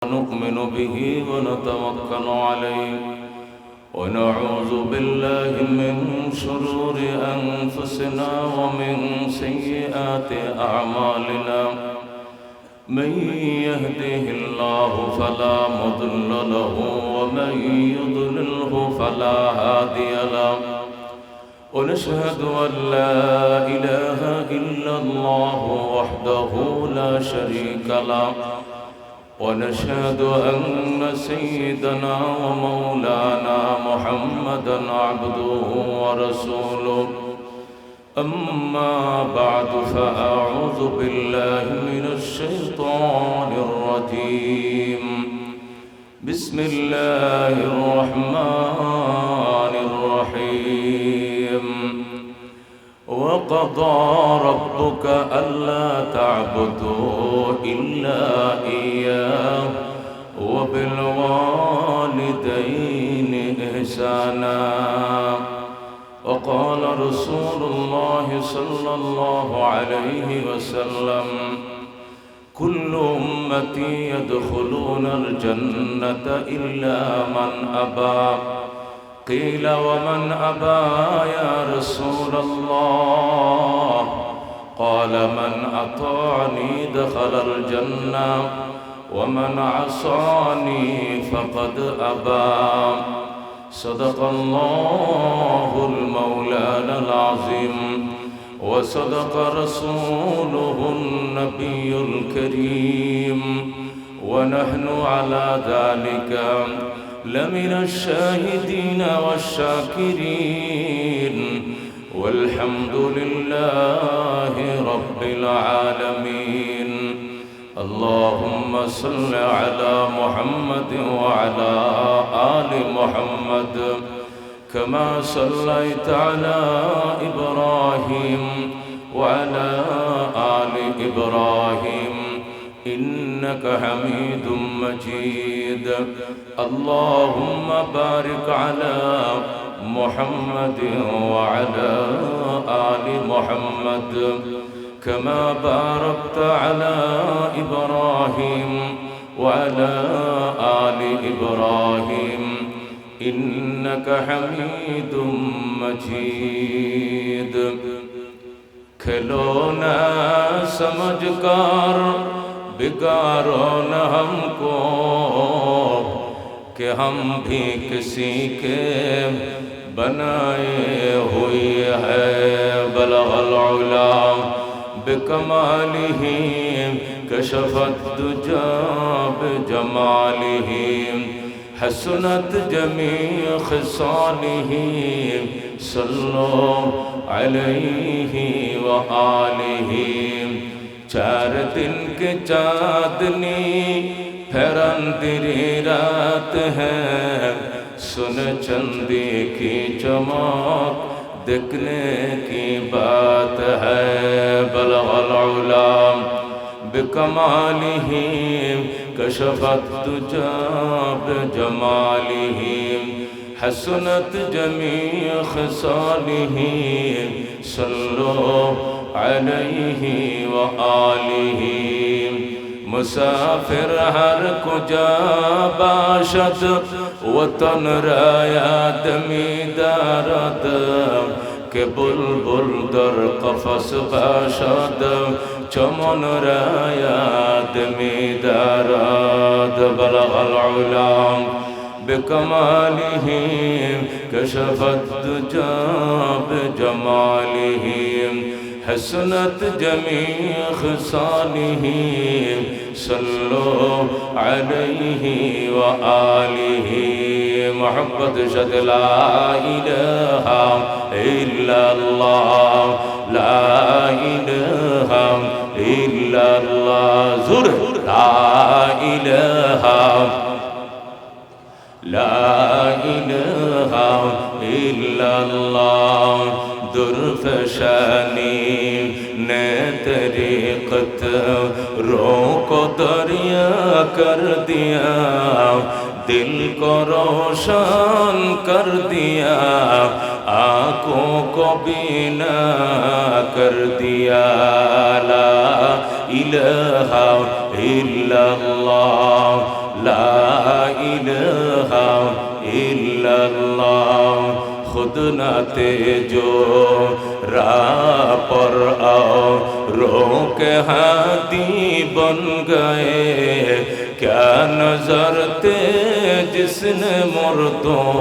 ونؤمن به ونتوكل عليه ونعوذ بالله من شرور أنفسنا ومن سيئات أعمالنا من يهده الله فلا مضل له ومن يضلله فلا هادي له ونشهد أن لا إله إلا الله وحده لا شريك له ونشهد أن سيدنا ومولانا محمدا عبده ورسوله أما بعد فأعوذ بالله من الشيطان الرجيم بسم الله الرحمن الرحيم وقضى ربك ألا تعبدوا إلا إياه وبالوالدين إحسانا وقال رسول الله صلى الله عليه وسلم كل أمتي يدخلون الجنة إلا من أبى قيل ومن أبى يا رسول الله قال من أطاعني دخل الجنة ومن عصاني فقد أبى صدق الله المولانا العظيم وصدق رسوله النبي الكريم ونحن على ذلك لمن الشاهدين والشاكرين والحمد لله رب العالمين اللهم صل على محمد وعلى آل محمد كما صليت على إبراهيم وعلى آل إبراهيم إنك حميد مجيد اللهم بارك على محمد وعلى آل محمد كما باركت على إبراهيم وعلى آل إبراهيم إنك حميد مجيد खिलौना समझकर बिगाड़ो न हमको कि हम भी किसी के बनाए हुए हैं बलगल उला बिकमालिही कशफत दुजा बिजमालिही हसनत जमी खिसालिही सल्लो अलैहि व आलिही चार दिन के चाँदनी फरंदरी रात है सुन चंदी की चमक देखने की बात है बलगल उला बिकमालिही कशफत दुजा बिजमालिही हसनत जमी खिसालिही सल्लो अलैहि व आलिही मुसाफिर हर कुजा बाशद वतन रायाद मीदारद के बुलबुल दर कफस बाशद चमन रायाद मीदारद बलगल उला बिकमालिही कशफत दुजा बिजमालिही हसनत जमी खिसालिही सल्लो अलैहि व आलिही मोहब्बत शद ला इलाहा इल्लल्लाह ला इलाहा इल्लल्लाह जुर ला इलाहा इल्लल्लाह दुर्फशानी ने तरीक़त रोको दरिया कर दिया दिल को रोशन कर दिया आँखों को बीना कर दिया ला इलाहा इल्लल्लाह লা ইলাহা ইল্লাল্লাহ। खुद न तेजो राह पर आओ, रोके हाथी बन गए, क्या नजर थे जिसने मुर्दों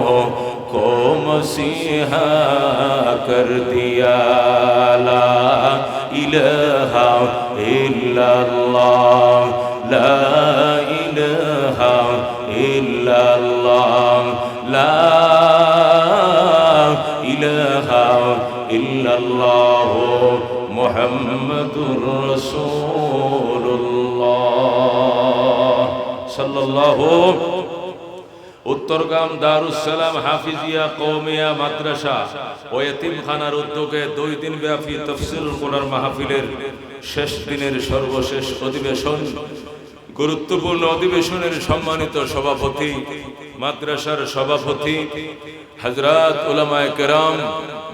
को मसीहा कर दिया। ला इलाहा इल्लल्लाह, ला इलाहा इल्लल्लाह, ला इलाहा इल्लल्लाह मुहम्मदुर रसूलुल्लाह सल्लल्लाहु। उत्तरगाम दारुस्सालाम हाफिजिया कौमिया माद्रासा ও এতিমখানার উদ্যোগে 2 দিন ব্যাপী তাফসীরুল কোরআন মাহফিলের শেষ দিনের সর্বশেষ অধিবেশন, গুরুত্বপূর্ণ অধিবেশনের সম্মানিত সভাপতি, মাদ্রাসার সভাপতি, হযরত উলামায়ে কেরাম,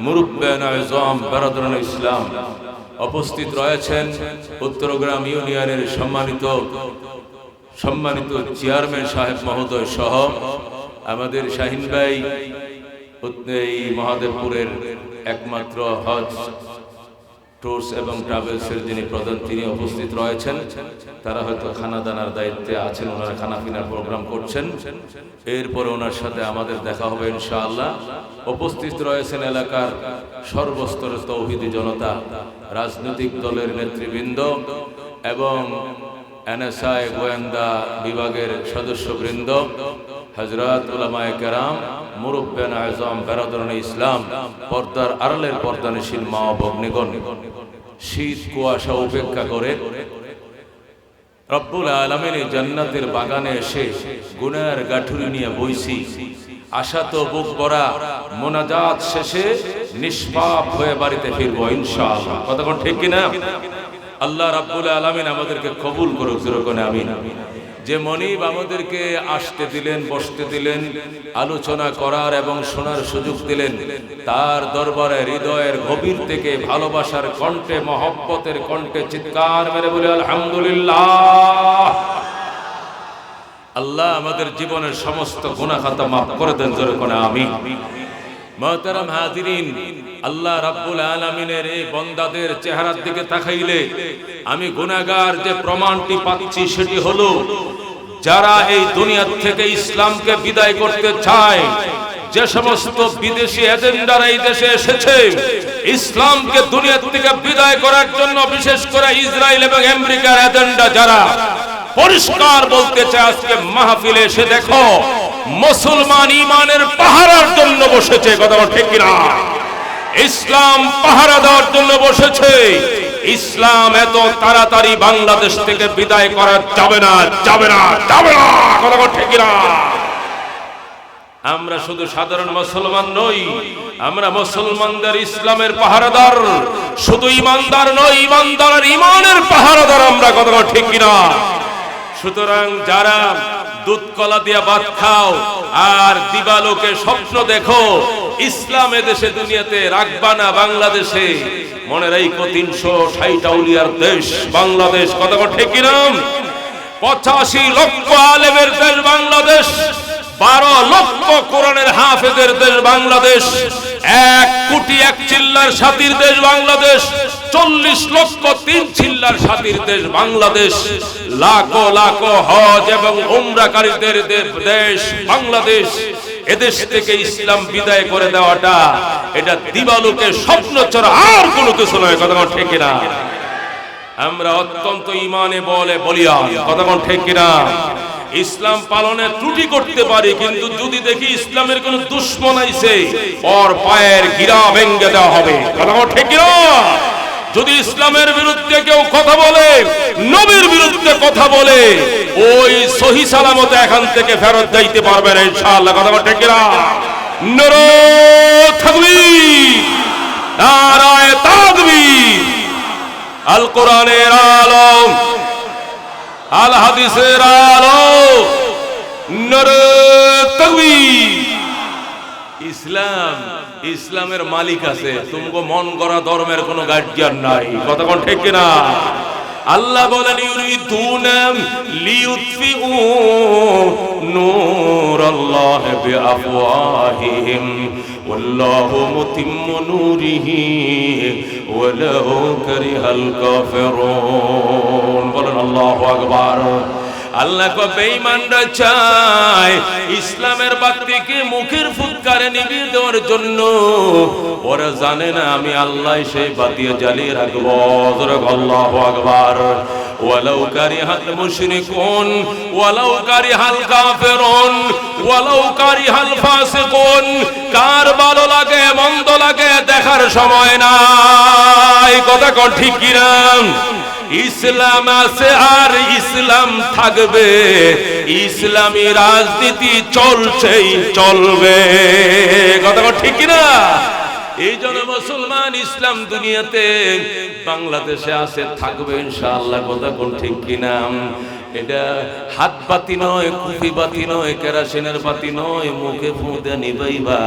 মুরব্বিয়ানে আযম, বারাদারানে ইসলাম, উপস্থিত রয়েছেন উত্তরগ্রাম ইউনিয়নের সম্মানিত চেয়ারম্যান সাহেব মহোদয় সহ আমাদের শাহিন ভাই, এই মহাদেবপুরের একমাত্র হজ ট্যুরস এবং ট্রাভেলসের যিনি প্রধান, তিনি উপস্থিত রয়েছেন। তারা হয়তো খানা দানার দায়িত্বে আছেন, ওনারা খানা পিনার প্রোগ্রাম করছেন। এরপরে ওনার সাথে আমাদের দেখা হবে ইনশাআল্লাহ। উপস্থিত রয়েছেন এলাকার সর্বস্তরের তৌহিদি জনতা, রাজনৈতিক দলের নেতৃবৃন্দ এবং এনএসআই গোয়েন্দা বিভাগের সদস্যবৃন্দ, হযরত উলামায়ে কেরাম, মুরব্বিয়ানে আযম, বারাদারানে ইসলাম, পর্দার আড়ালের পর্দানশীল মা ও ভগ্নীগণ, শীত কুয়াশা উপেক্ষা করে রব্বুল আলামিনের জান্নাতের বাগানে এসে গুনাহের গাঠুরি নিয়ে বইছি। আশা তো বুক ভরা, মোনাজাত শেষে নিষ্পাপ হয়ে বাড়িতে ফিরবো ইনশাআল্লাহ। কথা কোন ঠিক কিনা? আল্লাহ রাব্বুল আলামিন আমাদেরকে কবুল করুক, যেরকম আমিন। যে মনিব আমাদেরকে আসতে দিলেন, বসতে দিলেন, আলোচনা করার এবং শোনার সুযোগ দিলেন, তার দরবারে হৃদয়ের গভীর থেকে ভালোবাসার কণ্ঠে, মহব্বতের কণ্ঠে চিৎকার মেরে বলে আলহামদুলিল্লাহ। আল্লাহ আমাদের জীবনের সমস্ত গুনাহ খাতা মাফ করে দেন, যেরকম আমিন। মুহতারাম হাজিরিন, আল্লাহ রাব্বুল আলামিনের এই বান্দাদের চেহারার দিকে তাকাইলে আমি গুনাহগার যে প্রমাণটি পাচ্ছি সেটি হলো, যারা এই দুনিয়া থেকে ইসলামকে বিদায় করতে চায়, যে সমস্ত বিদেশি এজেন্ডারা এই দেশে এসেছে ইসলামকে দুনিয়া থেকে বিদায় করার জন্য, বিশেষ করে ইসরায়েল এবং আমেরিকার এজেন্ডা, যারা পরিষ্কার বলতে চায় আজকে মাহফিলে এসে দেখো মুসলমান ইমানের পাহারার জন্য বসেছে। কথা ঠিক কিনা? ইসলাম পাহারা দেওয়ার জন্য বসেছে। ইসলাম এত তাড়াতাড়ি বাংলাদেশ থেকে বিদায় করা যাবে না, যাবে না, যাবে না। কথা ঠিক কিনা? আমরা শুধু সাধারণ মুসলমান নই, আমরা মুসলমানদের ইসলামের পাহারাদার। শুধু ইমানদার নই, ইমানদারের ইমানের পাহারাদার আমরা। কথা ঠিক কিনা? সুতরাং যারা দুধ কলা দিয়া ভাত খাও আর দিবালোকে স্বপ্ন দেখো ইসলাম এদেশে দুনিয়াতে রাখবা না, বাংলাদেশে, মনে রাখো 360 আউলিয়ার দেশ বাংলাদেশ। কথা ঠিক কিনা? 85 লক্ষ আলেমের দেশ বাংলাদেশ, 12 লক্ষ কোরআনের হাফেজের দেশ বাংলাদেশ, 1 কোটি 1 চিল্লার সাথীর দেশ বাংলাদেশ, 40 লক্ষ 3 চিল্লার সাথীর দেশ বাংলাদেশ, লাখো লাখো হজ এবং উমরাকারীদের দেশ বাংলাদেশ। এদেশ থেকে ইসলাম বিদায় করে দেওয়াটা এটা দিবালোকে স্বপ্ন ছাড়া আর কোনো কিছু নয়। কথা ঠিক কিনা? আমরা অত্যন্ত ইমানে বলিয়ান। কথা ঠিক কিনা? ইসলাম পালনে ত্রুটি করতে পারি, কিন্তু যদি দেখি ইসলামের কোন দুশমন আইছে ওর পায়ের গিরা ভেঙে দেওয়া হবে। কথা ঠিক কিনা? যদি ইসলামের বিরুদ্ধে কেউ কথা বলে, নবীর বিরুদ্ধে কথা বলে, ওই সহি সালামতে এখান থেকে ফেরত যাইতে পারবে না ইনশাআল্লাহ। কথা ঠিক কিনা? নারে তাকবীর, নারায়ে তাকবীর। আল কোরআনের আলো, আল হাদিসের আলো, নারে তাকবীর। ইসলাম, ইসলামের মালিক আছে, তোমাকে মন গড়া ধর্মের কোনো গার্জিয়ান নাই। কথা ঠিক কিনা? আল্লাহ বলেন ইউরিদুনা লিইউতফিউ নূরাল্লাহি বিআফওয়াহিহিম ওয়াল্লাহু মুতিম্মু নূরিহি ওয়ালাউ কারিহাল কাফিরুন। বলেন আল্লাহু আকবার। আল্লাহ কো বেঈমানরা চায় ইসলামের বাতিকে মুখের ফুৎকারে নিভিয়ে দেওয়ার জন্য, ওরা জানে না আমি আল্লাহ সেই বাতি জ্বালিয়ে রাখবো। আল্লাহু আকবার। ওয়ালাউ কারিহাল মুশরিকুন ওয়ালাউ কারিহাল কাফিরুন ওয়ালাউ কারিহাল ফাসিকুন। কার ভালো লাগে মন্দ লাগে দেখার সময় নাই। কথা কোন ঠিক কি না? ইসলাম আছে আর ইসলাম থাকবে, ইসলামী রাজনীতি চলছেই চলবে। কথা ঠিক না? এই জন্য মুসলমান ইসলাম দুনিয়াতে বাংলাদেশে আছে, থাকবে ইনশাআল্লাহ। কথা কোন ঠিক কিনা? এটা হাত বাতি নয়, কুপি বাতি নয়, কেরাসিনের বাতি নয়, মুখে ফুঁদে নিবাইবা।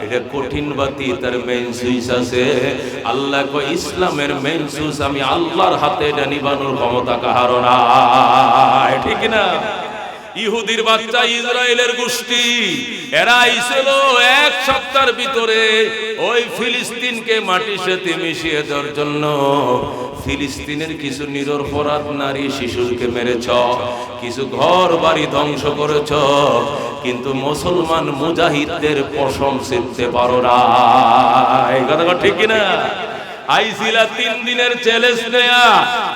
এটা কঠিন বাতি, তার মেইন সুইচ আছে। আল্লাহ কয় ইসলামের মেইন সুইচ আমি আল্লাহর হাতে, এটা নিবানোর ক্ষমতা কাহারও নাই। ঠিক না? ইহুদির বাচ্চা ইসরায়েলের গোষ্ঠী, এরা আইছিল এক সপ্তাহের ভিতরে ওই ফিলিস্তিনকে মাটির সাথে মিশিয়ে দেওয়ার জন্য। ফিলিস্তিনের কিছু নিরপরাধ নারী শিশুকে মেরেছ, কিছু ঘর বাড়ি ধ্বংস করেছ, কিন্তু মুসলমান মুজাহিদদের পশম ছিঁড়তে পারো না। এই কথা ঠিক কিনা? আইছিলা 3 দিনের চ্যালেঞ্জ নেয়া,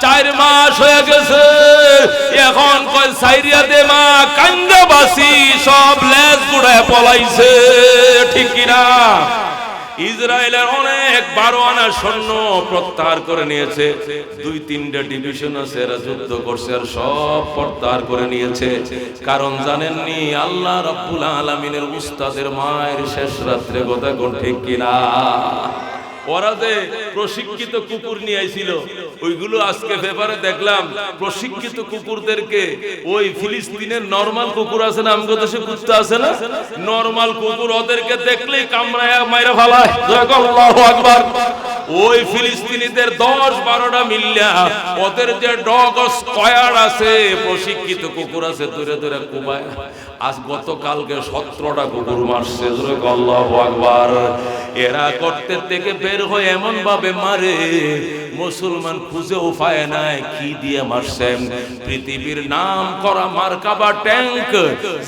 4 মাস হয়ে গেছে। এখন কয় সাইরিয়া দে মা, কান্দাবাসী সব লেজ গুড়ায় পলাইছে। ঠিক কিনা? ইসরায়েলের অনেক 12 আনা সৈন্য প্রত্যাহার করে নিয়েছে। 2-3টা ডিভিশন আছে, এরা যুদ্ধ করছে আর সব প্রত্যাহার করে নিয়েছে। কারণ জানেননি আল্লাহ রাব্বুল আলামিনের উস্তাদের মায়ের শেষ রাত্রে। কথা কোন ঠিক কিনা? ওরা যে প্রশিক্ষিত কুকুর নিয়ে আইছিল, ওইগুলো আজকে পেপারে দেখলাম প্রশিক্ষিত কুকুরদেরকে ওই ফিলিস্তিনের নরমাল কুকুর আছে না, আমগো দেশে কুত্তা আছে না, নরমাল কুকুর ওদেরকে দেখলেই কামড়ায় মাইরা ফেলায়। আল্লাহু আকবার। ওই ফিলিস্তিনিদের 10-12টা মিল্লা ওদের যে ডগ স্কয়ার আছে, প্রশিক্ষিত কুকুর আছে, দূরে দূরে কুবায়। আজ গতকালকে 17টা কুকুর মারছে। আল্লাহু আকবার। এরা করতে থেকে বের হয়ে এমন ভাবে মারে, মুসলমান খুঁজেও পায় নাই কি দিয়ে মারছেন। পৃথিবীর নাম করা মার্কাবা ট্যাঙ্ক,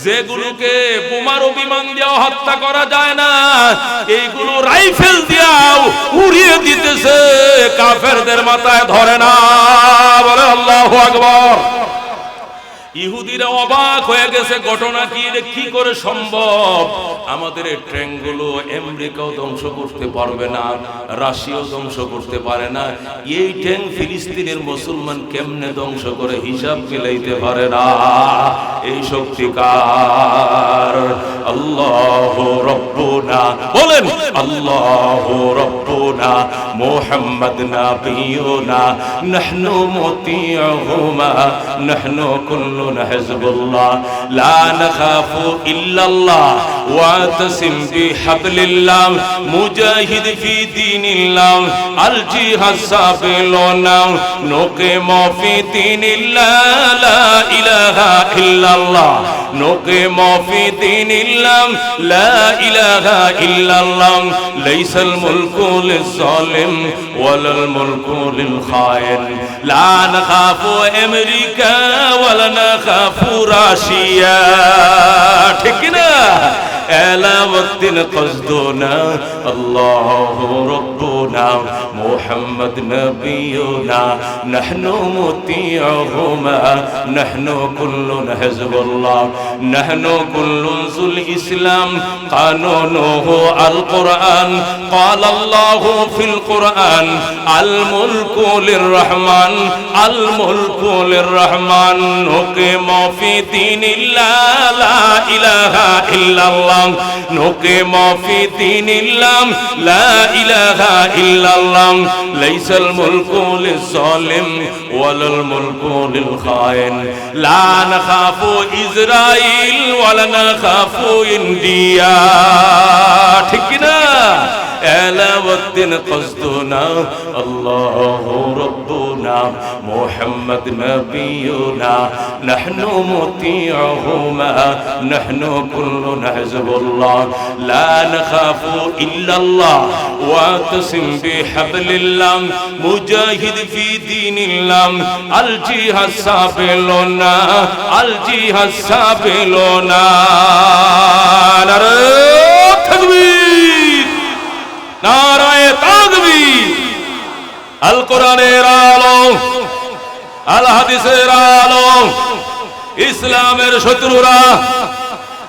যেগুলোকে বোমার বিমান দিয়ে হত্যা করা যায় না, এইগুলো রাইফেল দিয়াও উড়িয়ে দিতেছে, কাফেরদের মাথায় ধরে না। বলে আল্লাহু আকবার। ইহুদিরা অবাক হয়ে গেছে, ঘটনা কি, এটা কি করে সম্ভব? আমাদের এই ট্যাঙ্কগুলো আমেরিকাও ধ্বংস করতে পারবে না, রাশিয়াও ধ্বংস করতে পারে না, এই ট্যাঙ্ক ফিলিস্তিনের মুসলমান কেমনে ধ্বংস করে হিসাব মিলাইতে পারে না। এই শক্তিকার আল্লাহু রাব্বুনা। বলেন আল্লাহু রাব্বুনা মুহাম্মদ নাবিয়ুনা নাহনু মুতিউহুমা নাহনু কুল্লু হিজবুল্লাহ লা নাখাফু ইল্লাল্লাহ ওয়াতাসিম বিহাবলিল্লাহ মুজাহিদ ফি দীনিল্লাহ আল জিহাদ সাবিলুনা নুকিম ফি দীনিল্লাহ লা ইলাহা ইল্লাল্লাহ নুকিম ফি দীনিল্লাহ লা ইলাহা ইল্লাল্লাহ লাইসাল মুলকু লিজ-জালিম ওয়ালাল মুলকু লিল-খায়েন লা নাখাফু আমেরিকা ওয়ালা নাখাফু রাশিয়া। ঠিক না? এলা ওয়াক্তিন কসদুনা আল্লাহু রাব্বুনা মুহাম্মদ নবিয়ুনা নাহনু মুতিউহুমা নাহনু কুল্লুন হিজবুল্লাহ নাহনু কুল্লুন যুল ইসলাম কানুনুহু আল কুরআন قال الله في القرآن الملك للرحمن الملك للرحمن نقيم في دين الله لا إله إلا الله نقيم في دين الله لا إله إلا الله ليس الملك للظالم ولا الملك للخائن لا نخاف إسرائيل ولا نخاف إنديا. ঠিক না? আলাউদ্দিন কসদুনা আল্লাহু রাব্বুনা মুহাম্মদ নবিয়ুনা নাহনু মুতিউহুমা নাহনু কুল্লুনা হিজবুল্লাহ লা নাখাফু ইল্লাল্লাহ ওয়া তাসিম বিহাবলিল্লাহ মুজাহিদ ফি দীনিল্লাহ আল জিহাদ সাবিলুনা আল জিহাদ সাবিলুনা নারে তাকবীর নারায়ে তাকবীর আল কোরআনের আলো আল হাদিসের আলো ইসলামের শত্রুরা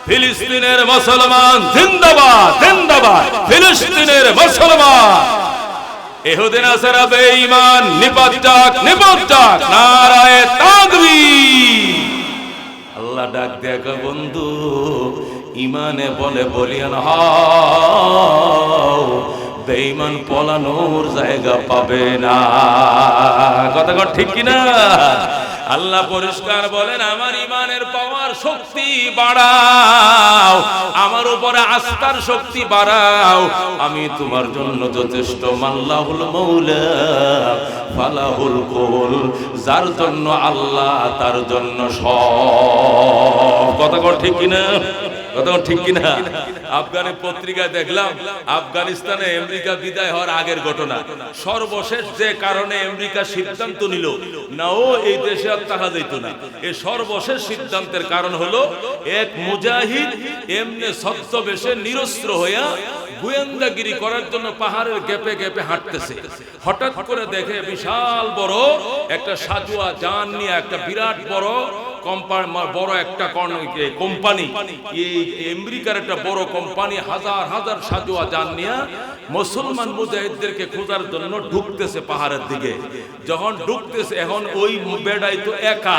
ফিলিস্তিনের মুসলমান জিন্দাবাদ জিন্দাবাদ ফিলিস্তিনের মুসলমান ইহুদি নাসারা বেঈমান নিপাত যাক নারায়ে তাকবীর আল্লাহ ডাক দেখো বন্ধু ইমানে বলে বলিয়ান হও বেঈমান পলানোর জায়গা পাবে না কথা ঠিক কি না আল্লাহ পরিষ্কার বলেন আমার ইমানের পাওয়ার শক্তি বাড়াও আমার উপরে আস্থার শক্তি বাড়াও আমি তোমার জন্য যথেষ্ট মাল্লাহুল মাওলা ফালাহুল কুল যার জন্য আল্লাহ তার জন্য সব কথা ঠিক কি না ঠিক কিনা আফগানের পত্রিকায় দেখলাম আফগানিস্তানে আমেরিকা বিদায় হওয়ার আগের ঘটনা সর্বশেষ যে কারণে আমেরিকা সিদ্ধান্ত নিল নাও এই দেশে আর থাকা যেত না এই সর্বশেষ সিদ্ধান্তের কারণ হলো এক মুজাহিদ এমনি ছদ্মবেশে নিরস্ত্র হইয়া গোয়েন্দাগিরি করার জন্য পাহাড়ের গ্যাপে গ্যাপে হাঁটতেছে হঠাৎ করে দেখে বিশাল বড় একটা সাজুয়া জান নিয়ে একটা বিরাট বড় বড় একটা কোম্পানি এই আমেরিকার একটা বড় কোম্পানি হাজার হাজার সাজোয়া জান নিয়ে মুসলমান মুজাহিদদেরকে খোঁজার জন্য ঢুকতেছে পাহাড়ের দিকে যখন ঢুকতেছে এখন ওই বেড়াই তো একা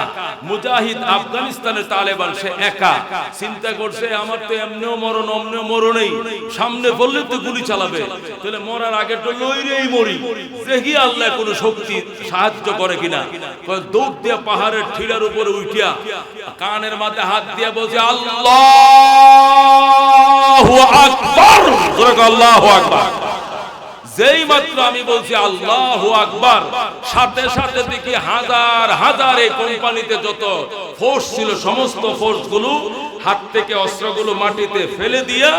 মুজাহিদ আফগানিস্তানের তালেবান সে একা চিন্তা করছে আমার তো এমনিও মরণ অমনিও মরণেই সামনে বললে তো গুলি চালাবে তাহলে মরার আগে তো লইরেই মরি দেখি আল্লাহ কোনো শক্তি সাহায্য করে কিনা দৌড় দিয়ে পাহাড়ের ঠিলার উপরে উঠিয়া কানের মাঝে হাত দিয়ে বলছে আল্লাহু আকবার জোরে আল্লাহু আকবার যেই মাত্র আমি বলছি আল্লাহু আকবার সাথে সাথে দেখি হাজার হাজার এই কোম্পানিতে যত ফোর্স ছিল সমস্ত ফোর্স গুলো হাত থেকে অস্ত্রগুলো মাটিতে ফেলে দিয়া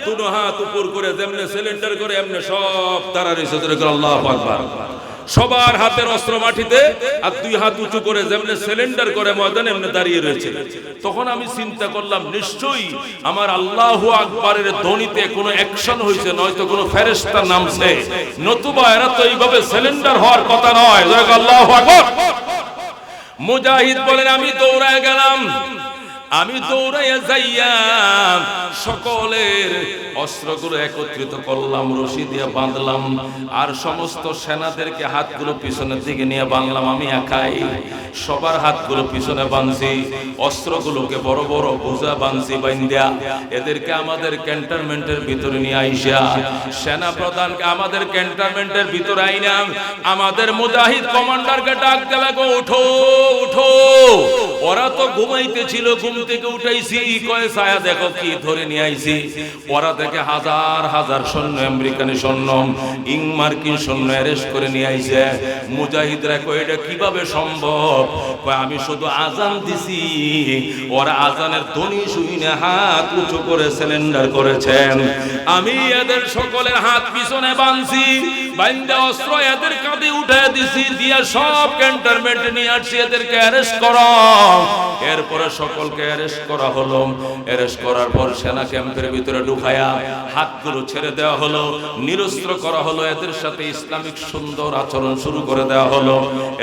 দুটো হাত উপর করে যেমনে সিলিন্ডার করে এমনি সব তারা রয়েছে জোরে আল্লাহু আকবার সবার হাতের অস্ত্র মাটিতে আর দুই হাত উঁচু করে যেমনে সিলিন্ডার করে ময়দানে এমনি দাঁড়িয়ে রয়েছে তখন আমি চিন্তা করলাম নিশ্চয়ই আমার আল্লাহু আকবারের ধ্বনিতে কোনো অ্যাকশন হয়েছে নয়তো কোনো ফেরেশতা নামছে নতুবা এরা তো এইভাবে সিলিন্ডার হওয়ার কথা নয় আল্লাহু আকবার মুজাহিদ বলেন আমি দৌড়ায় গেলাম আমি দৌড়াইয়া যাইয়া সকলের অস্ত্রগুলো একত্রিত করলাম রশি দিয়ে বাঁধলাম আর সমস্ত সেনাদেরকে হাতগুলো পিছনের দিকে নিয়ে বাঁধলাম আমি একাই সবার হাতগুলো পিছনে বাঁধছি অস্ত্রগুলোকে বড় বড় বোঝা বাঁধছি বাইন্দা এদেরকে আমাদের ক্যান্টনমেন্টের ভিতরে নিয়ে আইসা সেনা প্রধানকে আমাদের ক্যান্টনমেন্টের ভিতরে আইনাম আমাদের মুজাহিদ কমান্ডারকে ডাক দেবে গো উঠো উঠো ওরা তো ঘুমাইতেছিল ঘুম থেকে উঠাইছি কয় ছায়া দেখো কি ধরে নিয়ে আইছি ওরা থেকে হাজার হাজার সৈন্য আমেরিকান সৈন্য মার্কিন সৈন্য অ্যারেস্ট করে নিয়ে আইছে মুজাহিদরা কয় এটা কিভাবে সম্ভব কয় আমি শুধু আজান দিছি ওরা আজানের ধ্বনি শুনে হাত উঁচু করে সিলিন্ডার করেছেন আমি এদের সকলের হাত পিছনে বাঁধছি বাইন্দা অস্ত্র এদের কাঁধে উঠে দিছি দিয়ে সব ক্যান্টনমেন্টে নিয়ে আসছি এদেরকে অ্যারেস্ট করো এরপরে সকলকে অ্যারেস্ট করা হলো অ্যারেস্ট করার পর সেনা ক্যাম্পের ভিতরে ঢুকায়া হাতগুলো ছেড়ে দেওয়া হলো নিরস্ত্র করা হলো এদের সাথে ইসলামিক সুন্দর আচরণ শুরু করে দেওয়া হলো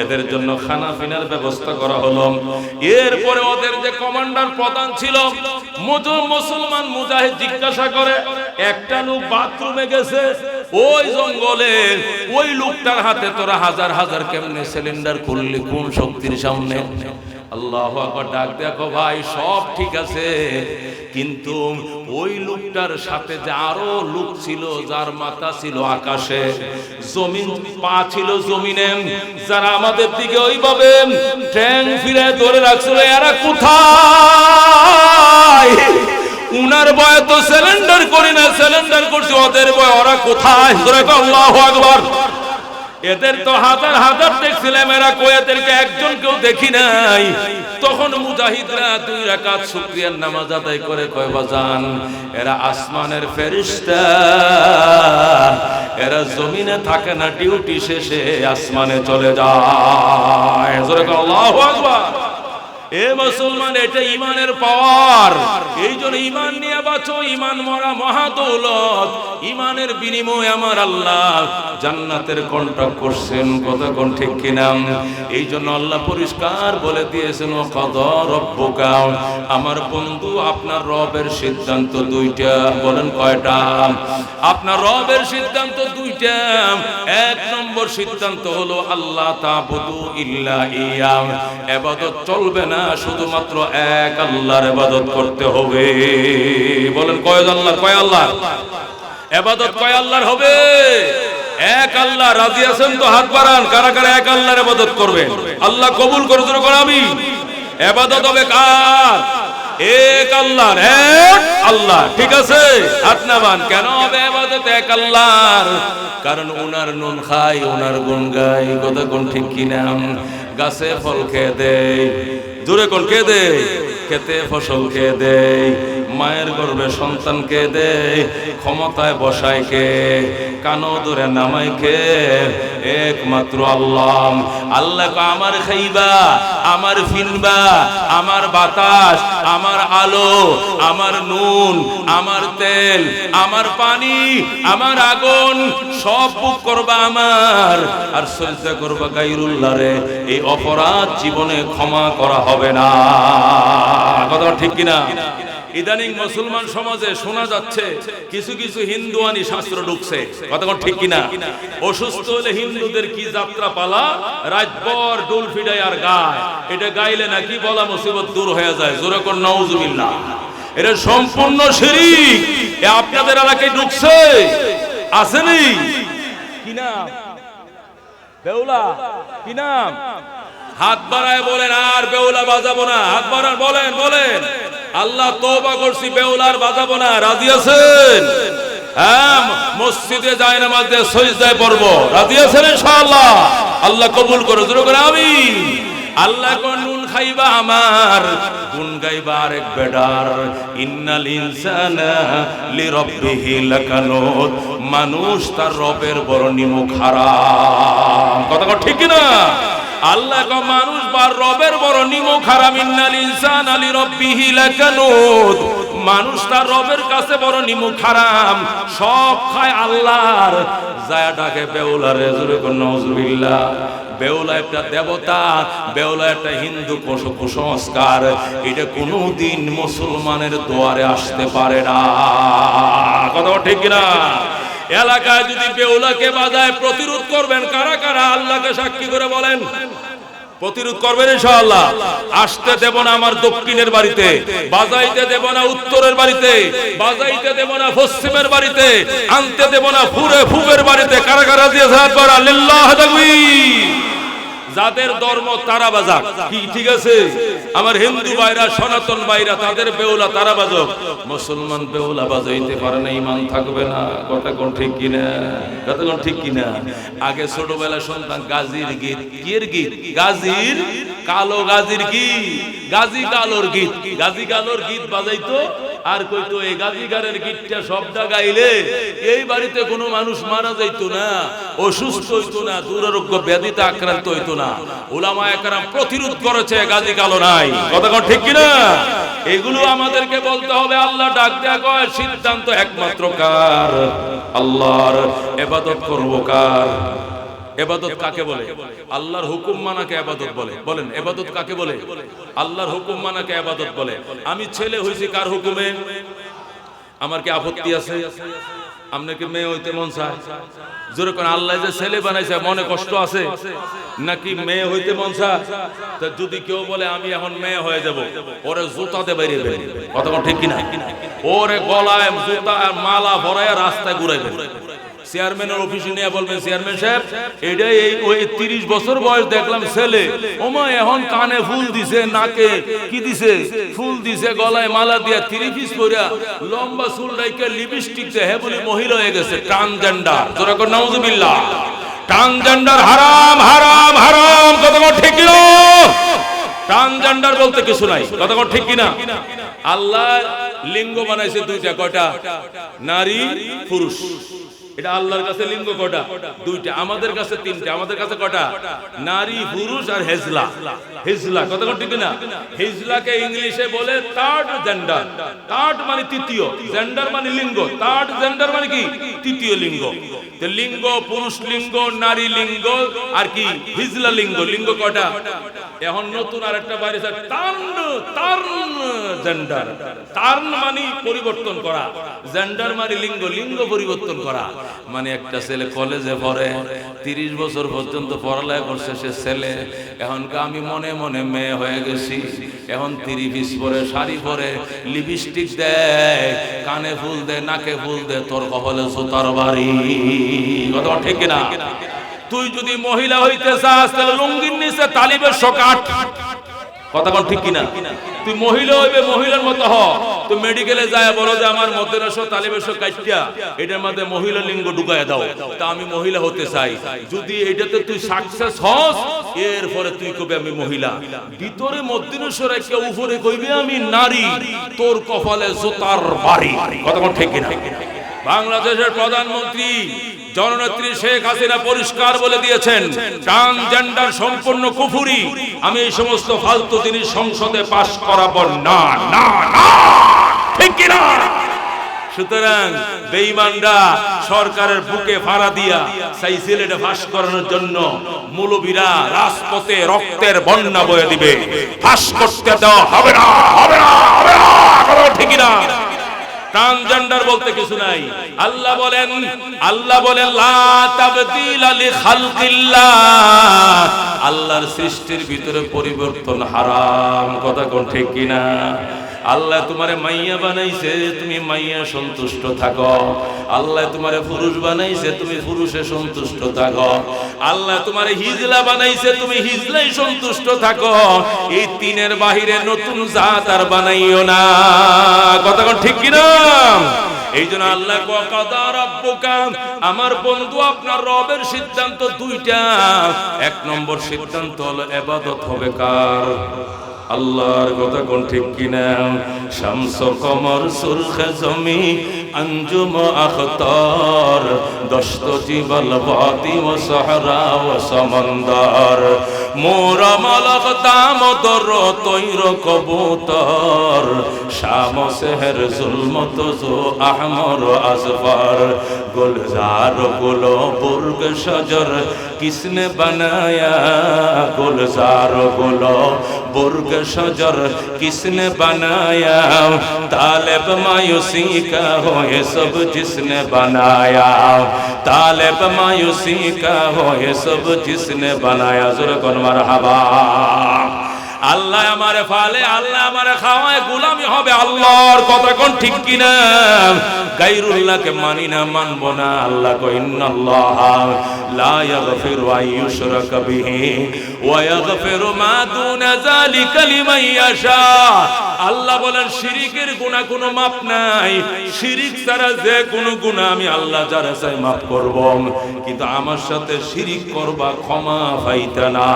এদের জন্য খানা পিনার ব্যবস্থা করা হলো এরপরে ওদের যে কমান্ডার প্রধান ছিল মুসলমান মুজাহিদ জিজ্ঞাসা করে একটা লোক বাথরুমে গেছে ওই জঙ্গলে ওই লোকটার হাতে তোরা হাজার হাজার কেমনে সিলিন্ডার করলি কোন শক্তির সামনে আল্লাহু আকবার ডাক দেখো ভাই সব ঠিক আছে কিন্তু ওই লোকটার সাথে যে আরো লোক ছিল যার মাথা ছিল আকাশে জমিন পা ছিল জমিনে যারা আমাদের দিকে ওইভাবে ট্যাং ফিরে ধরে রাখছিল এরা কোথায় উনার ভয়ে তো সিলিন্ডার করি না, সিলিন্ডার করছি ওদের ভয়ে। ওরা কোথায়? আল্লাহু আকবার। এদের তো হাজার হাজার দেখছিলাম, এরা কই এদেরকে একজন কেউ দেখি নাই। তখন মুজাহিদরা 2 রাকাত শুকরিয়ার নামাজ আদায় করে কয় বাজান এরা আসমানের ফেরেশতা, এরা জমিনে থাকে না, ডিউটি শেষে আসমানে চলে যায়। আল্লাহু আকবার। এ মুসলমান, এটা ইমানের পাওয়ার। এই জন্য ইমান নিয়ে বাঁচো। ইমান মরা মহা দৌলত। ইমানের বিনিময়ে আমার আল্লাহ জান্নাতের কন্ট্রাক্ট করছেন, কতক্ষণ ঠিক কিনা? এই জন্য আল্লাহ পরিষ্কার বলে দিয়েছেন, ওয়াকাদা রাব্বুকা, আমার বন্ধু আপনার রবের সিদ্ধান্ত 2টা। বলেন কয়টা? আপনার রবের সিদ্ধান্ত 2টা। 1 নম্বর সিদ্ধান্ত হলো আল্লাহ তা'বুদু ইল্লা ইয়া, ইবাদত চলবে না, শুধুমাত্র এক আল্লাহর ইবাদত করতে হবে। বলেন কয় আল্লাহর? কয় আল্লাহ ইবাদত কয় আল্লাহর হবে? এক আল্লাহ। রাজি আছেন তো? হাত বাড়ান। কারা কারা এক আল্লাহর ইবাদত করবেন? আল্লাহ কবুল করে যখন আমি ইবাদত হবে কার? এক আল্লাহর। এক আল্লাহ। ঠিক আছে, হাত নামান। কেন হবে ইবাদত এক আল্লাহর? কারণ ওনার নুন খাই, ওনার গুণ গাই, কতক্ষণ ঠিক কিনা? গাছে ফল খেয়ে দেয়, জোরে কোন কে দেয়? খেতে ফসল খেয়ে দেয়, মায়ের গর্ভে সন্তান কে দেয়, ক্ষমতায় বসায় কে, কানো ধরে নামাই কে? একমাত্র আল্লাহ। আল্লাহ আমার খাইবা, আমার ফিনবা, আমার বাতাস, আমার আলো, আমার নুন, আমার তেল, আমার পানি, আমার আগুন সব বুক করবা আমার, আর সজদা করবা গায়রুল্লাহ রে। এই অপরাধ জীবনে ক্ষমা করা হবে না। কথা ঠিক কিনা? ইদানিং মুসলমান সমাজে শোনা যাচ্ছে কিছু কিছু হিন্দুয়ানি শাস্ত্র ঢুকছে। কথা ঠিক কিনা? অসুস্থ হলে হিন্দুদের কি যাত্রা পালা, রাতভর ডোল ফিডায় আর গায়। এটা গাইলে নাকি বলা মুসিবত দূর হয়ে যায়। জোরে কোন নাউজুবিল্লাহ। এটা সম্পূর্ণ শিরক। এ আপনাদের এলাকায় ঢুকছে, আসেনি? কি নাম? বেউলা। কি নাম? হাত বাড়ায় বলেন, আর বেউলা বাজাবো না। হাত বাড়ান, বলেন বলেন। আল্লাহ তওবা করছি, বেউলার বাজাবো না। রাজি আছেন? হ্যাঁ, মসজিদে যায় নামাজ দিয়ে সিজদায় পড়বো। রাজি আছেন ইনশাআল্লাহ? আল্লাহ কবুল করে, জোরে করে আমিন। আল্লাহ কোন নুন খাইবা আমার, গুন গাইবা আরেক বেডার। ইন্নাল ইনসানা লিরাব্বিহি লাকানুত, মানুষ তার রবের বড় নিমুখ হারাম। কথা ঠিক কি না? আল্লাহ কো মানুষ বার রবের বড় নিমুখ হারাম। ইন্নাল ইনসানা লিরাব্বিহি লাকানুত, মানুষ তার রবের কাছে বড় নিমুখ হারাম। সব খায় আল্লাহর, যায় ডাকে বেউলারে। জোরে কোন নাউজুবিল্লাহ। বেউলা একটা দেবতা, বেউলা একটা হিন্দু কুসংস্কার। এটা কোনোদিন মুসলমানের দুয়ারে আসতে পারে না। কথা ঠিক কিনা? এলাকায় যদি বেউলাকে বাজায়, প্রতিরোধ করবেন কারা কারা? আল্লাহকে সাক্ষী করে বলেন প্রতিরোধ করবেন ইনশাআল্লাহ। আসতে দেব না আমার দক্ষিণের বাড়িতে, বাজাইতে দেব না উত্তরের বাড়িতে, বাজাইতে দেব না পশ্চিমের বাড়িতে, আনতে দেব না ফুরের বাড়িতে। কারা কারা দিয়ে হাত বাড়া? লিল্লাহ তাকবীর। যাদের ধর্ম তারা বাজাক, কি ঠিক আছে? আমার হিন্দু ভাইরা, সনাতন ভাইরা, তাদের বেউলা তারা বাজক। মুসলমান বেউলা বাজাইতে পারে না, ঈমান থাকবে না। কথা কোন ঠিক কিনা? কথা কোন ঠিক কিনা? আগে ছোটবেলা শুনতাম গাজীর গীত। কির গীত? গাজীর কালো, গাজীর কি? গাজী কালোর গীত। গাজী কালোর গীত বাজাইতো আর কইতো এই গাজী গারের গীতটা শব্দ গাইলে এই বাড়িতে কোনো মানুষ মারা যাইতো না, অসুস্থ হইতো না, দুরারোগ্য ব্যাধিতে আক্রান্ত হইতো না। উলামায়ে কেরাম প্রতিরোধ করেছে, গাজী কালো নাই। কথা কোন ঠিক কিনা? এগুলো আমাদেরকে বলতে হবে। আল্লাহ ডাক দেয়া কয়, সিদ্ধান্ত একমাত্র কার? আল্লাহর। ইবাদত করব কার? ইবাদত কাকে বলে? আল্লাহর হুকুম মানাকে ইবাদত বলে। বলেন ইবাদত কাকে বলে? আল্লাহর হুকুম মানাকে ইবাদত বলে। আমি ছেলে হইছি কার হুকুমে? আমার কি আপত্তি আছে? আপনার কি মেয়ে হইতে মন চায়? জোরে কোন আল্লাহ যে ছেলে বানাইছে মনে কষ্ট আছে নাকি মেয়ে হইতে মন চায়? তা যদি কেউ বলে আমি এখন মেয়ে হয়ে যাব, ওরে জুতাতে বাইরে দেবে। কথা ঠিক কিনা? ওরে গলায় জুতা আর মালা ভরায় রাস্তায় ঘুরাইবে। চেয়ারম্যানের অফিসে নিয়ে বলবেন চেয়ারম্যান সাহেব এটা এই ওই 30 বছর বয়স দেখলাম ছেলে ওমা এখন কানে ফুল দিছে নাকে কি দিছে ফুল দিছে গলায় মালা দিয়া 3 পিস পরিয়া লম্বা চুল রাইখা লিপস্টিক দেয় হে বলে মহিলা হয়ে গেছে ট্রান্সজেন্ডার জোরে কর নাউজুবিল্লাহ ট্রান্সজেন্ডার হারাম হারাম হারাম কথা কর ঠিক কি না ট্রান্সজেন্ডার বলতে কিছু নাই কথা কর ঠিক কি না আল্লাহ লিঙ্গ বানাইছে দুইটা কয়টা নারী পুরুষ এটা আল্লাহর কাছে লিঙ্গ কয়টা দুইটা আমাদের কাছে তিনটা আমাদের কাছে কয়টা নারী পুরুষ আর হেজলা হেজলা কথা কর ঠিক না হেজলাকে ইংলিশে বলে থার্ড জেন্ডার থার্ড মানে তৃতীয় জেন্ডার মানে লিঙ্গ থার্ড জেন্ডার মানে কি তৃতীয় লিঙ্গ তো লিঙ্গ পুরুষ লিঙ্গ নারী লিঙ্গ আর কি হিজলা লিঙ্গ লিঙ্গ কয়টা এখন নতুন আরেকটা বাইরেছে টার্ন জেন্ডার টার্ন মানে পরিবর্তন করা জেন্ডার মানে লিঙ্গ লিঙ্গ পরিবর্তন করা মানে একটা ছেলে কলেজে পড়ে 30 বছর পর্যন্ত পড়ালেখা করছে সে ছেলে এখন আমি মনে মনে মেয়ে হয়ে গেছি এখন 30 পিস পরে শাড়ি পরে লিপস্টিক দেয় কানে ফুল দেয় নাকে ফুল দেয় তোর কপালে সুতার বাড়ি কথা ঠিক না তুই যদি মহিলা হইতে চাস তাহলে লুঙ্গির নিচে তালিবের শকাট কথা কোন ঠিক কিনা তুই মহিলা হইবে মহিলার মতো হ তুই মেডিকেলে যায় বলো যে আমার মধ্যে রস তালিবের শক কাটিয়া এটার মধ্যে মহিলা লিঙ্গ ঢুকায় দাও তা আমি মহিলা হতে চাই যদি এটাতে তুই সাকসেস হস এরপরে তুই কইবে আমি মহিলা ভিতরে মধ্যে রস রেখে উপরে কইবে আমি নারী তোর কপালে জোতার বাড়ি কথা কোন ঠিক কিনা বাংলাদেশের প্রধানমন্ত্রী জননেত্রী শেখ হাসিনা পরিষ্কার বলে দিয়েছেন ট্রান্সজেন্ডার সম্পূর্ণ কুফরি আমি এই সমস্ত ফালতু জিনিস সংসদে পাস করাবো না না না ঠিক কি না সুতরাং বেঈমানরা সরকারের বুকে ফাড়া দিয়া চাইছিল এটা ফাঁস করানোর জন্য মৌলবীরা রাজপথে রক্তের বন্যা বয়ে দিবে ফাঁস করতে দেওয়া হবে না হবে না হবে না ঠিক না ট্রান্সজেন্ডার বলতে কিছু নাই আল্লাহ বলেন লা তাবদীলা লিখালকিল্লাহ আল্লাহর সৃষ্টির ভিতরে পরিবর্তন হারাম কথা কোন ঠিক কি না আল্লাহ তোমারে মাইয়া বানাইছে তুমি মাইয়া সন্তুষ্ট থাকো আল্লাহ তোমারে পুরুষ বানাইছে তুমি পুরুষে সন্তুষ্ট থাকো আল্লাহ তোমারে হিজলা বানাইছে তুমি হিজলাই সন্তুষ্ট থাকো এই তিনের বাহিরে নতুন জাত আর বানাইও না কথা কোন ঠিক কি না এইজন্য আল্লাহ কাদা রাব্বুকা আমার বন্ধু আপনার রবের সিদ্ধান্ত দুইটা এক নম্বর সিদ্ধান্ত হলো ইবাদত হবে কার আল্লাহর কথা কোন ঠিক কিনা শামস কমর সুরখে জমি আঞ্জুম আখতার দশত জিবল বাতি ও সাহরা ও সমন্দর মোরা মালক দামদর তৈর কবুতর শাম সেহর জুলমত জো আহমর আসফার গুলজার গুলো বুর্গ শজর কিসনে বানায়া গুলজার গুলো बुर्ग शजर किसने बनाया तालिब मायूसी का हो ये सब जिसने बनाया तालिब मायूसी का हो ये सब जिसने बनाया ज़रा कौन मरहबा আল্লাহ আমারে ফালে আল্লাহ আমারে খাওয়ায় গোলামি হবে আল্লাহর কথা কোন ঠিক কি না গায়রুল্লাহকে মানি না মানব না আল্লাহ কো ইন্নাল্লাহ লা ইয়াগফিরু আন ইউশরাকা বিহি ওয়া ইয়াগফিরু মা দুনা যালিকা লিমান ইয়াশা আল্লাহ বলেন শিরকের গুনাহ কোনো মাপ নাই শিরক ছাড়া যে কোনো গুনাহ আমি আল্লাহ যারা চাই মাফ করব কিন্তু আমার সাথে শিরক করবা ক্ষমা পাইতা না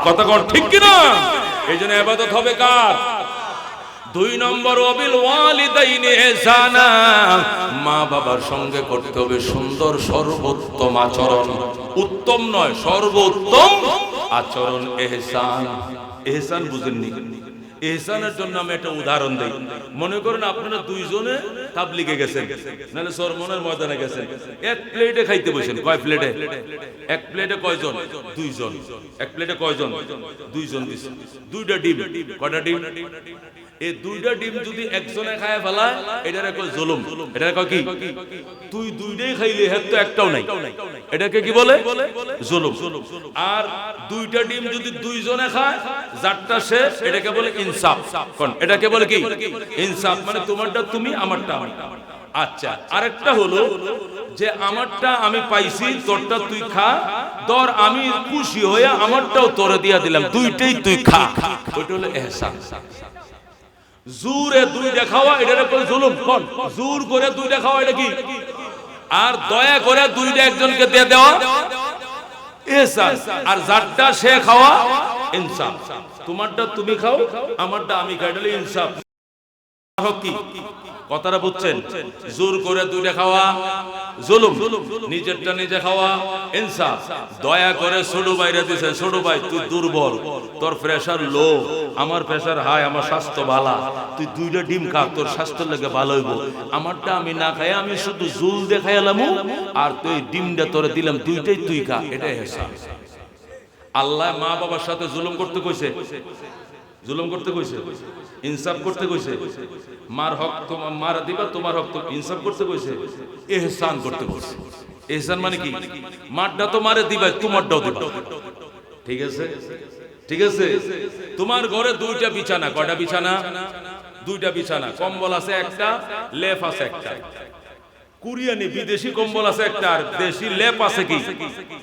কথা কোন ঠিক না এইজন্য ইবাদত হবে কার দুই নম্বর ওয়াবিল ওয়ালিদাইনি ইহসানা মা বাবার সঙ্গে করতে হবে সুন্দর সর্বোত্তম আচরণ উত্তম নয় সর্বোত্তম আচরণ ইহসান ইহসান বুঝেননি ইহসানের জন্য আমি একটা উদাহরণ দেই মনে করেন আপনারা দুইজনে তাবলিগে গেছেন নালে সরমনের ময়দানে গেছেন এক প্লেটে খাইতে বসেন কয় প্লেটে এক প্লেটে কয়জন দুইজন এক প্লেটে কয়জন দুইজন দিছেন দুইটা ডিম কয়টা ডিম এই দুইটা ডিম যদি একজনে খায় ফেলায় এটারে কয় জুলুম এটারে কয় কি তুই দুইটাই খাইলে হেত তো একটাও নাই এটাকে কি বলে জুলুম আর দুইটা ডিম যদি দুইজনে খায় যারটা শেষ এটাকে বলে ইনসাফ কোন এটাকে বলে কি ইনসাফ মানে তোমারটা তুমি আমারটা আমি আচ্ছা, আরেকটা হলো যে আমারটা আমি পাইছি, তোরটা তুই খা, ধর আমি খুশি হয়ে আমারটাও তোরে দিয়া দিলাম, দুইটাই তুই খা, ওইটা হলো ইহসান। জোরে দুইটা খাওয়া এটারে কই জুলুম? কোন জোর করে দুইটা খাওয়া এটা কি? আর দয়া করে দুইটা একজনকে দিয়ে দেওয়া ইহসান। আর যারটা সে খাওয়া ইনসাফ। তোমারটা তুমি খাও, আমারটা আমি খাই, এটা ইনসাফ। কি কথাটা বুঝছেন? জোর করে দুইটা খাওয়া জুলুম, নিজেরটা নিজে খাওয়া ইনসাফ। দয়া করে ছোট ভাইরা দিছে, ছোট ভাই তুই দুর্বল, তোর প্রেসার লো, আমার প্রেসার হাই, আমার স্বাস্থ্য ভালো, তুই দুইটা ডিম খা, তোর স্বাস্থ্যের লেগে ভালো হইব। আমারটা আমি না খাই, আমি শুধু জুল দেখাইলাম, আর তুই ডিমটা তোরে দিলাম, দুইটাই তুই খা, এটাই ইহসান। আল্লাহ মা বাবার সাথে জুলুম করতে কইছে? জুলুম করতে কইছে? ইনসাফ করতে কইছে? মার হক তোমার মার দিবা, তোমার হক তুমি ইনসাফ করতে কইছে? ইহসান করতে কইছে। ইহসান মানে কি? মারটা তো মারে দিবা, তোমারটাও দিবা। ঠিক আছে? ঠিক আছে? তোমার ঘরে দুইটা বিছানা, কয়টা বিছানা? দুইটা বিছানা, কম্বল আছে একটা, লেপ আছে একটা। কোরিয়ানি বিদেশি কম্বল আছে একটা, আর দেশি লেপ আছে কি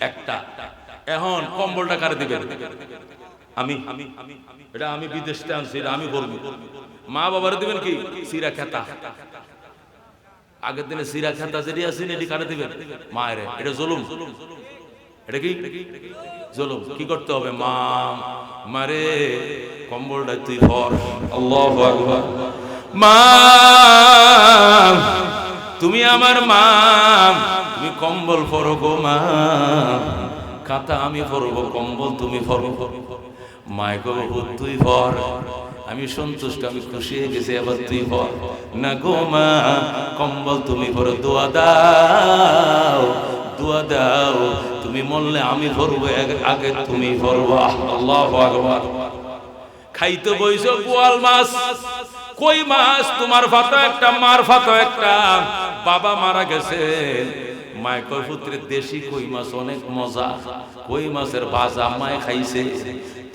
একটা। এখন কম্বলটা কারে দিবেন? আমি। এটা আমি বিদেশ থেকে আনছি, এটা আমি বলবো। মা বাবার দিবেন কি? সিরা খেতা। আগের দিনে সিরা খেতা যেটি আছে এটি কারে দিবেন? মায়ের। এটা জুলুম। এটা কি জুলুম? কি করতে হবে? মা মারে কম্বলটা তুই পর। আল্লাহু আকবার। মা তুমি আমার মা, তুমি কম্বল পরো গো মা, কাঁথা আমি পরবো, কম্বল তুমি পরো। মায় গো তুই পর, আমি সন্তুষ্ট, আমি খুশি হয়ে গেছি, আবার তুই পর। না গো মা, কম্বল তুমি পরো, দোয়া দাও, দোয়া দাও, তুমি মরলে আমি পরবো, আগে তুমি পরবা। আল্লাহু আকবার। খাইতে বইছো বোয়াল মাছ, কই মাছ, তোমার ফাতা একটা, মার ফাতা একটা। বাবা মারা গেছে, মায় কয় পুত্রের দেশি কই মাছ অনেক মজা, কই মাছের ভাজা মায় খাইছে,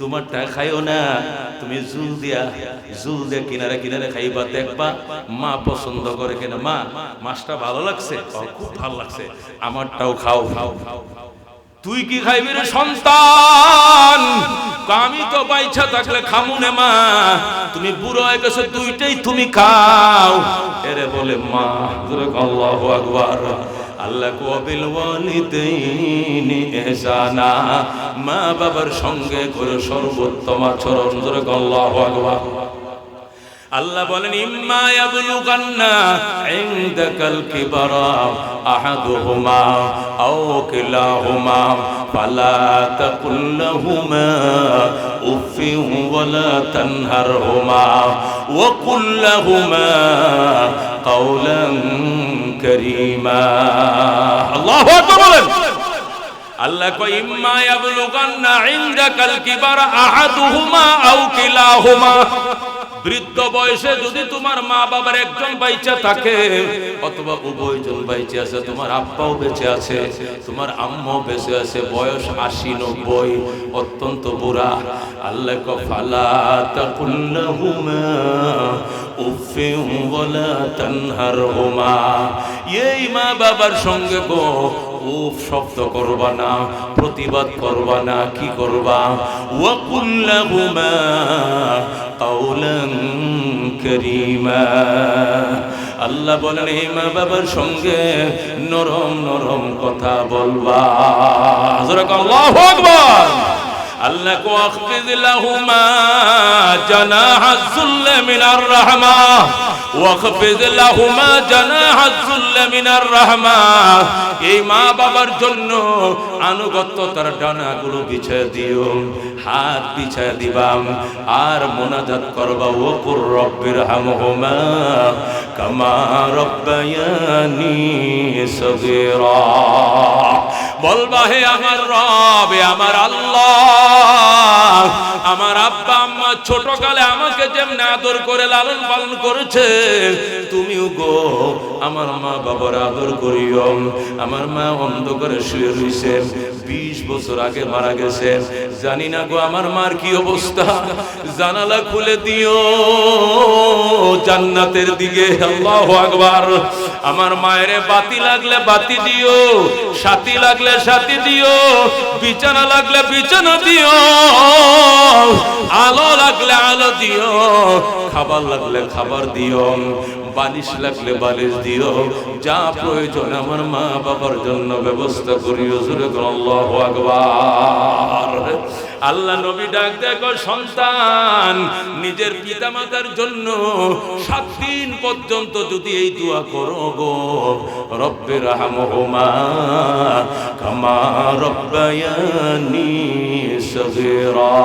তোমারটা খাইও না, তুমি জুল দিয়া কিনারে কিনারে খাইবা, দেখবা মা পছন্দ করে কিনা। মা মাছটা ভালো লাগছে? খুব ভালো লাগছে, আমারটাও খাও। তুই কি খাইবি রে সন্তান? আমি তো বাইছা থাকলে খামুনে মা, তুমি বুড়ো হয়ে গেছো, দুইটাই তুমি খাও। এরে বলে মা। আল্লাহু আকবার। আল্লাহ ওয়াবিল ওয়ালিদাইনি ইহসানা, মা বাবার সঙ্গে করে সর্বোত্তম আচরণ। আল্লাহু আকবার। আল্লাহ বলেন ইম্মা ইয়াবলুগান্না ইনদাকাল কিবারা আহাদুহুমা আও কিলাহুমা ফালা তাকুল লাহুমা উফিন ওয়ালা তানহারহুমা ওয়া কুল লাহুমা কাওলান কারীমা। আল্লাহু আকবার বলেন। আল্লাহ কয় ইম্মা ইয়াবলুগান্না ইনদাকাল কিবারা আহাদুহুমা আও কিলাহুমা, বৃদ্ধ বয়সে যদি তোমার মা বাবার একজন বাইচা থাকে অথবা উভয়জন বাইচে আছে, তোমার আব্বাও বেঁচে আছে, তোমার আম্মাও বেঁচে আছে, বয়স ৮০-৯০, অত্যন্ত বুড়া, আল্লাহ কয় ফালা তাকুল লাহুমা উফিন ওয়ালা তানহারহুমা, এই মা বাবার সঙ্গে গো উফ শব্দ করবা না, প্রতিবাদ করবা না, কি করবা? ওয়া কুল লাহুমা কাওলান কারীমা। আল্লাহ বলেন এই মা বাবার সঙ্গে নরম নরম কথা বলবা। আল্লাহু আকবার। আল্লাহ কো আখফিজ লাহুমা জানাহাজ যুল্লি মিনার রাহমা ওয়াখফিজ লাহুমা জানাহাজ যুল্লি মিনার রাহমা। এই মা বাবার জন্য আনুগত্যতার ডানাগুলো বিছিয়ে দিও, হাত বিছিয়ে দিবাম, আর মোনাজাত করবা ওয়া কুর রব্বিরহামহুমা কামা রব্বায়ানি সগীরা। বলবা হে আমার রব, হে আমার আল্লাহ, আমার আব্বা আম্মা ছোটকালে আমাকে যেমন আদর করে লালন পালন করেছে, তুমিও গো আমার মা বাবার আদর করিও। আমার মা অন্ধকারে শুয়ে রইছে, 20 বছর আগে মারা গেছে, জানি না গো আমার মার কি অবস্থা, জানালা খুলে দিও জান্নাতের দিকে। আল্লাহু আকবার। আমার মায়ের বাতি লাগলে বাতি দিও, সাথী লাগলে সাথী দিও, বিছানা লাগলে বিছানা দিও, আলো লাগলে আলো দিও, খাবার লাগলে খাবার দিও, বালিশ লাগলে বালিশ দিও, যা প্রয়োজন আমার মা বাবার জন্য ব্যবস্থা করিও। জোরে বলো আল্লাহু আকবার। আল্লাহ নবী ডাক দেখো, সন্তান নিজের পিতামাতার জন্য 7 দিন পর্যন্ত যদি এই দোয়া করো গো, রব্বে রাহমহুমা কামা রব্বায়ানি সগীরা,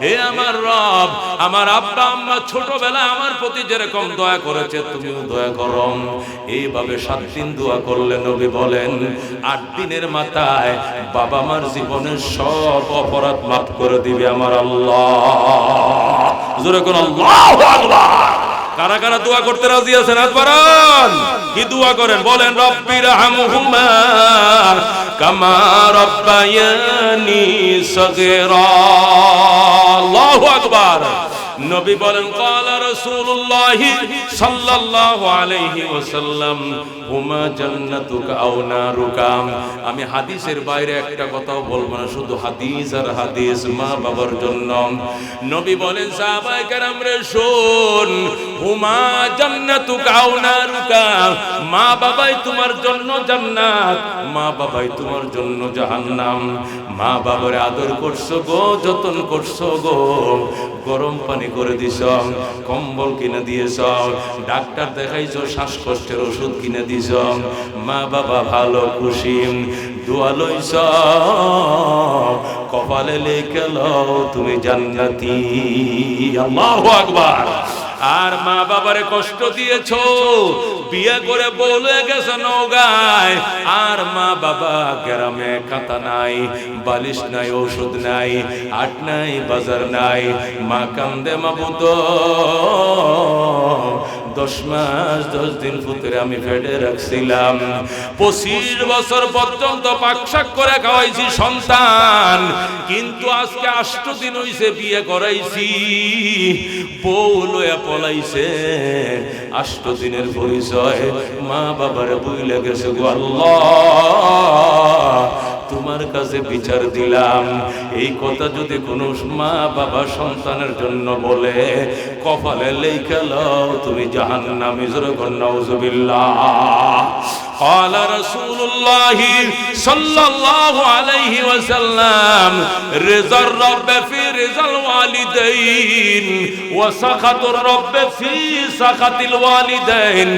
হে আমার রব, আমার আব্বা আম্মা ছোটবেলা আমার প্রতি যেরকম দয়া করেছে তুমিও দয়া করো। এইভাবে 7 দিন দোয়া করলে নবী বলেন 8 দিনের মাথায় বাবা মার জীবনের সব অপরাধ মাফ করে দিবে আমার আল্লাহ। জোরে কোন আল্লাহু আকবার। কারা কারা দোয়া করতে রাজি আছেন হাত বাড়ান। কি দোয়া করেন বলেন? রব্বির রাহমহুমা কামা রব্বায়ানি সগীরা। আল্লাহু আকবার। নবী বলেন ক্বালা রাসূলুল্লাহ সাল্লাল্লাহু আলাইহি ওয়াসাল্লাম হুমা জান্নাতুকা আও নারুকা। আমি হাদিসের বাইরে একটা কথাও বলবো না, শুধু হাদিস আর হাদিস মা বাবার জন্য। নবী বলেন সাহাবায়ে কেরাম রে শোন, হুমা জান্নাতুকা আও নারুকা, মা বাবাই তোমার জন্য জান্নাত, মা বাবাই তোমার জন্য জাহান্নাম। মা বাবার আদর করছো গো, যতন করছো গো, গরম পানি করে দিছ, কম্বল কিনে দিয়েছ, ডাক্তার দেখাইছো, শ্বাসকষ্টের ওষুধ কিনে দিছ, মা বাবা ভালো খুশি, দোয়া লইছ, কপালে লিখে লও তুমি জান্নাতি। আল্লাহু আকবার। আর মা বাবারে কষ্ট দিয়েছো, বিয়ে করে বলে গেছে নওগাঁয়, আর মা বাবা গ্রামে খাতা নাই, বালিশ নাই, ওষুধ নাই, হাট নাই, বাজার নাই, মা কান্দে মাবুদ 10 মাস 10 দিন পুত্রে আমি ফেডে রাখছিলাম, 25 বছর পর্যন্ত পাকশাক করে খাওয়াইছি সন্তান, কিন্তু আজকে 8 দিন হইছে বিয়ে করাইছি, বউ লয়া পলাইছে, 8 দিনের পরিচয় মা বাবার বইলে গেছে গো আল্লাহ, তোমার কাছে বিচার দিলাম। এই কথা যদি কোনো মা বাবা সন্তানের জন্য বলে, কপালে লেখা লও তুমি জাহান্নামী। জোরে বল নাউযুবিল্লাহ। قال رسول الله صلى الله عليه وسلم رضا الرب في رضا الوالدين وسخط الرب في سخط الوالدين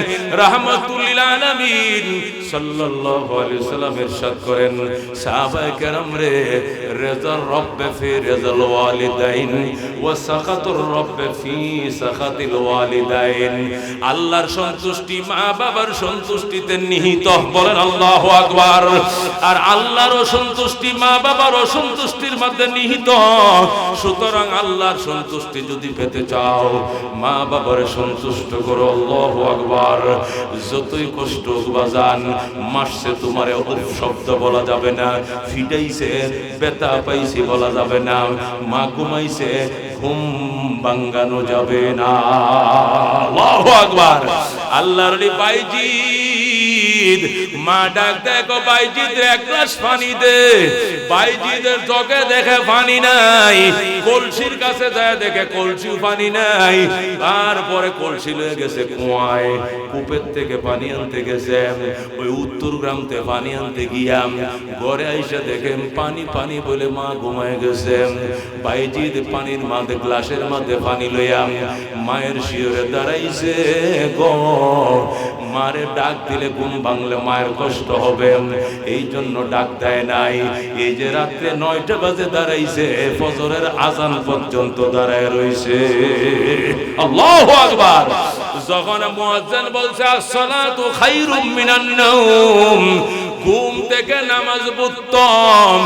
رحمة للعالمين সাল্লাল্লাহু আলাইহি ওয়াসাল্লাম ইরশাদ করেন, সাহাবায়ে কেরাম রে, রিজার রব্ব ফি রিজাল ওয়ালিদাইন ওয়া সাখাতুর রব্ব ফি সাখাতিল ওয়ালিদাইন, আল্লাহর সন্তুষ্টি মা বাবার সন্তুষ্টিতে নিহিত। বলেন আল্লাহু আকবার। আর আল্লাহর সন্তুষ্টি মা বাবার অসন্তুষ্টির মধ্যে নিহিত। সুতরাং আল্লাহর সন্তুষ্টি যদি পেতে চাও, মা বাবার সন্তুষ্ট করো। আল্লাহু আকবার। যতই কষ্ট বাজান, মাসছে তোমারে শব্দ বলা যাবে না, ফিটাইছে ব্যথা পাইছে বলা যাবে না, মা ঘুমাইছে ঘুম ভাঙানো যাবে না। আল্লাহু আকবার। আল্লাহর বাইজি মা ডাক দেখো, বাইজিদ এক গ্লাস পানি দে। বাইজিদের চোখে দেখে পানি নাই, কলসির কাছে যায় দেখে কলসিও পানি নাই। তারপরে কলসি লয়ে গেছে কুয়ায়, কূপের থেকে পানি আনতে গেছে, ওই উত্তর গ্রাম থেকে পানি আনতে গিয়াম, ঘরে আইসা দেখেন পানি পানি বলে মা ঘুমায় গেছে। বাইজিদ পানির মাঝে গ্লাসের মধ্যে পানি লইয়া মায়ের শিয়রে দাঁড়াইছে গো। মারে ডাক দিলে ঘুম ভাঙলে মায়ের কষ্ট হবে, এই জন্য ডাক দেয় নাই। এই যে রাত্রে 9টা বাজে দাঁড়াইছে, ফজরের আজান পর্যন্ত দাঁড়ায় রইছে। আল্লাহু আকবার। যখন মুয়াজ্জিন বলছে আসসালাতু খায়রুম মিনান নাওম, ঘুম থেকে নামাজ উত্তম,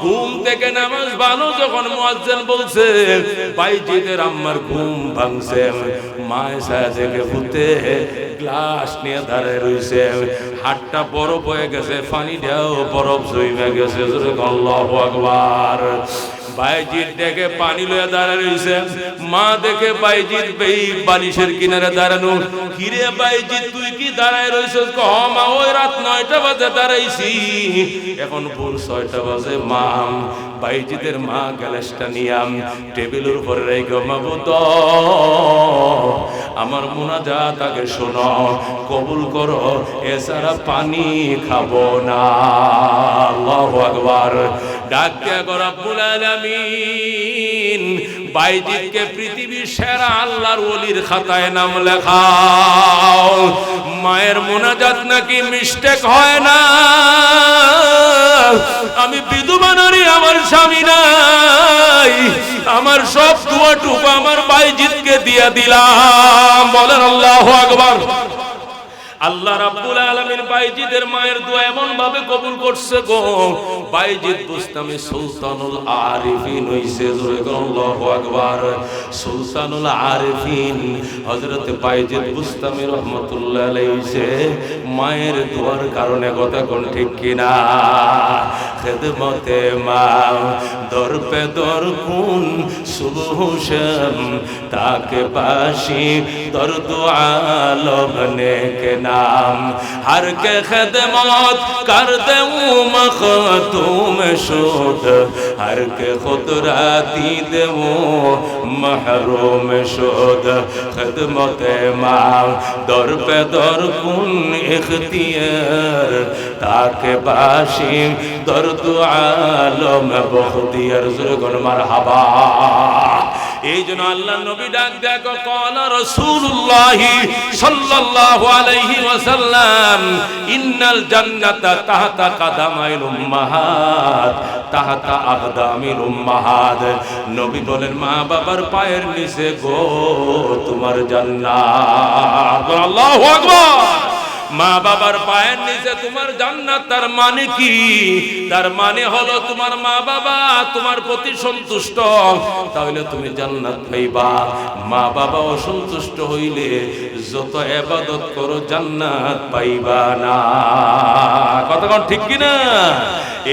ঘুম থেকে নামাজ ভালো, যখন মুয়াজ্জিন বলছে, বাইজিদের আম্মার ঘুম ভাঙছে। মায়ের ছায়া থেকে ফুটে গ্লাস নিয়ে দাঁড়ায় রইছে, হাতটা বরফ হয়ে গেছে, পানিটাও বরফ জমে গেছে। আল্লাহু আকবার। বাইজিৎ দেখে পানি লয়ে দাঁড়ায় রইছে, মা দেখে বাইজিৎ বালিশের কিনারে দাঁড়ানো। কিরে বাইজিৎ তুই কি দাঁড়ায় রইছিস? ক মা ওই রাত 9টা বাজে দাঁড়াইছি, এখন ভোর 6টা বাজে। মা বাইজিতের মা গ্যালাসটা নিয়াম টেবিলের উপরে রেখে মাবুদ আমার মুনাজাত আগে শোনো, কবুল করো, এছাড়া পানি খাবো না। আল্লাহু আকবার। ডাক দিয়া গো রব্বুল আলামিন বাইজিৎকে পৃথিবীর সেরা আল্লাহর ওলির খাতায় নাম লেখাও। মায়ের মুনাজাত নাকি মিস্টেক হয় না। আমি বিধবা নারী, আমার স্বামী নাই, আমার সব দোয়াটুকু আমার বাইজিৎকে দিয়া দিলাম। বলেন আল্লাহু আকবার। আল্লাহ রাব্বুল আলামিন বাইজিদের মায়ের দোয়া এমন ভাবে কবুল করছে গো, বাইজিদ বুস্তামি সুলতানুল আরিফিন হইছে। জোরে বলেন আল্লাহু আকবার। সুলতানুল আরিফিন হযরত বাইজিদ বুস্তামি রাহমাতুল্লাহ আলাইহি হইছে মায়ের দোয়ার কারণে। কথা কোন ঠিক কিনা? খিদমতে মা দর পে দর কুন সুবহ শাম তাকে বাশি দর্দ আলম নে के नाम हर के खदमत कर दे मखतूम शुद हर के खुदराती दे महरूम शुद खदमत मां दर पे दर कुन इख्तियार ताके बाशी दर्द आलम बख्तियार जुर्गन मरहबा। এই জন্য আল্লাহ নবী ডাক দেখো ক্বালা রাসূলুল্লাহ সাল্লাল্লাহু আলাইহি ওয়াসাল্লাম ইন্নাল জান্নাতা তাহতা কাদামাইল উম্মাহাত তাহতা আকদামিল উম্মাহাত। নবী বলেন মা বাবার পায়ের নিচে গো তোমার জান্নাত। আল্লাহু আকবার। মা বাবার পায়ের নিচে তোমার জান্নাত। তার মানে কি? তার মানে হলো তোমার মা বাবা তোমার প্রতি সন্তুষ্ট, তাহলে তুমি জান্নাত পাইবা। মা বাবা অসন্তুষ্ট হইলে যত ইবাদত করো জান্নাত পাইবা না। কথা কোন ঠিক কি না?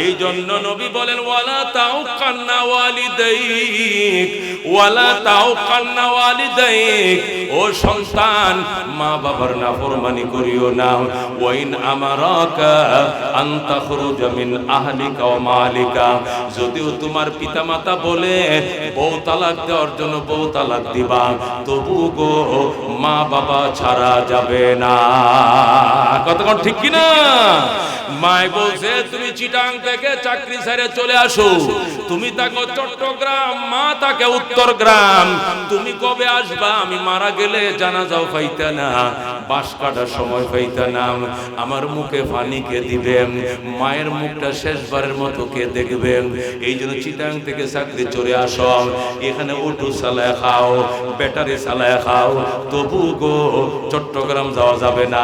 এই জন্য নবী বলেন ওয়ালা তাউকান্না ওয়ালিদাইক ওয়ালা তাউকান্না ওয়ালিদাইক। ও সন্তান মা বাবার নাফরমানি করিও না। ওয়াইন আমারাকা আন তাখরুজা মিন আহলিকা ওয়া মালিকা। যদিও তোমার পিতামাতা বলে বউ তালাক দেওয়ার জন্য বউ তালাক দিবা, তবু গো মা বাবা ছাড়া যাবে না। কথা কোন ঠিক কি না? মাই বলছে তুমি চিটাং থেকে চাকরি ছেড়ে চলে আসো, তুমি থাকো চট্টগ্রাম, মা থাকে উত্তরগ্রাম। তুমি কবে আসবা? আমি মারা গেলে জানাজাও পাইতে না, বাঁশ কাটার সময় পাইতে না। আমার মুখে পানি কে দিবেন? মায়ের মুখটা শেষবারের মতো কে দেখবেন? এই জন্য চিটাং থেকে চাকরি চলে আসো, এখানে অটো চালায় খাও, ব্যাটারি চালায় খাও, তবু গো চট্টগ্রাম যাওয়া যাবে না।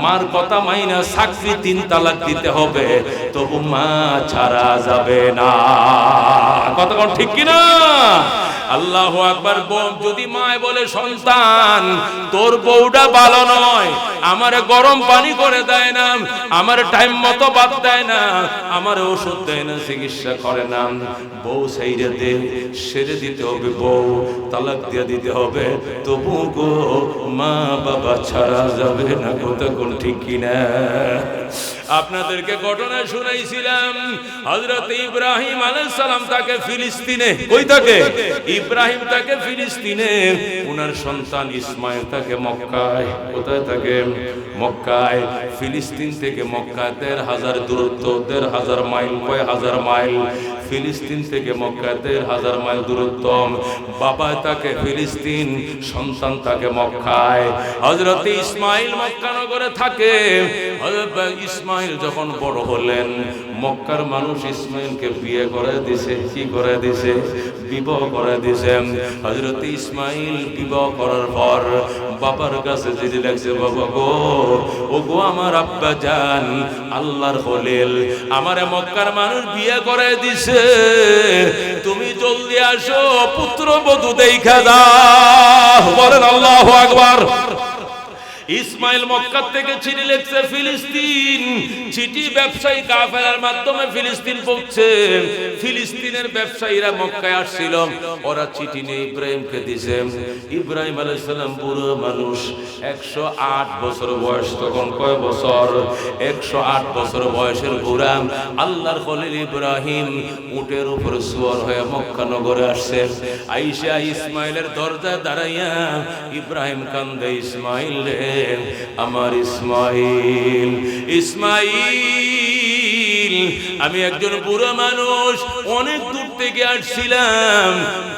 মার কথা মাইনা চাকরি 3 তালাক দিতে হবে, তবু মা ছাড়া যাবে না। কথা কোন ঠিক কি না? আল্লাহু আকবার। যদি মায় বলে সন্তান তোর বউটা ভালো নয়, আমারে গরম পানি করে দেয় না, আমার টাইম মতো ভাত দেয় না, আমার ওষুধ দেয় না, চিকিৎসা করে না, বউ ছেড়ে দে, ছেড়ে দিতে হবে, বউ তালাক দিয়ে দিতে হবে, তবু গো মা বাবা ছাড়া যাবে না। কথা কোন ঠিক কিনা? আপনাদেরকে ঘটনা শুনাইছিলাম, হযরত ইব্রাহিম আলাইহিস সালাম তাকে ফিলিস্তিনে, কই থাকে? ইব্রাহিম তাকে ফিলিস্তিনে, ওনার সন্তান ইসমাইল তাকে মক্কায়। কোথায় থাকে? মক্কায়। ফিলিস্তিন থেকে মক্কা ১,৫০০ দূরত্ব, ১,৫০০ মাইল। কয় হাজার মাইল? ফিলিস্তিন থেকে মক্কা ১,৫০০ মাইল দূরত্ব। বাবা তাকে ফিলিস্তিন, সন্তান তাকে মক্কায়। হযরত ইসমাইল মক্কা নগরে থাকে। হযরত ইসমাইল যখন বড় হলেন, মক্কার মানুষ ইসমাইলকে বিয়ে করে দিছে। কি করে দিছে? বিবাহ করে দিছে। হযরত ইসমাইল বিবাহ করার পর বাবার কাছে চিঠি লিখছে, বাবা গো, ও গো আমার আব্বা জান, আল্লাহর খলিল, আমারে মক্কার মানুষ বিয়ে করে দিছে, তুমি জলদি আসো, পুত্রবধূ দেখা দাও। বলেন আল্লাহু আকবার। ইসমাইল মক্কা থেকে চিঠি লিখছে ফিলিস্তিন, চিঠি ব্যবসায়ী কাফেলার মাধ্যমে ফিলিস্তিন পৌঁছে। ফিলিস্তিনের ব্যবসায়ীরা মক্কায় আসছিল, ওরা চিঠি নিয়ে ইব্রাহিমকে দিয়েছে। ইব্রাহিম আলাইহিস সালাম বুড়ো মানুষ, 108 বছর বয়স। তখন কয় বছর? 108 বছর বয়সের বুড়া আল্লাহর খলিল ইব্রাহিম উটের উপর সওয়ার হয়ে মক্কা নগরে আসছে। আয়েশা ইসমাইলের দরজায় দাঁড়াইয়া ইব্রাহিম কান্দে, ইসমাইল রে আমার ইসমাইল, ইসমাইল আমি একজন বুড়ো মানুষ, অনেক দূর থেকে আসছিলাম,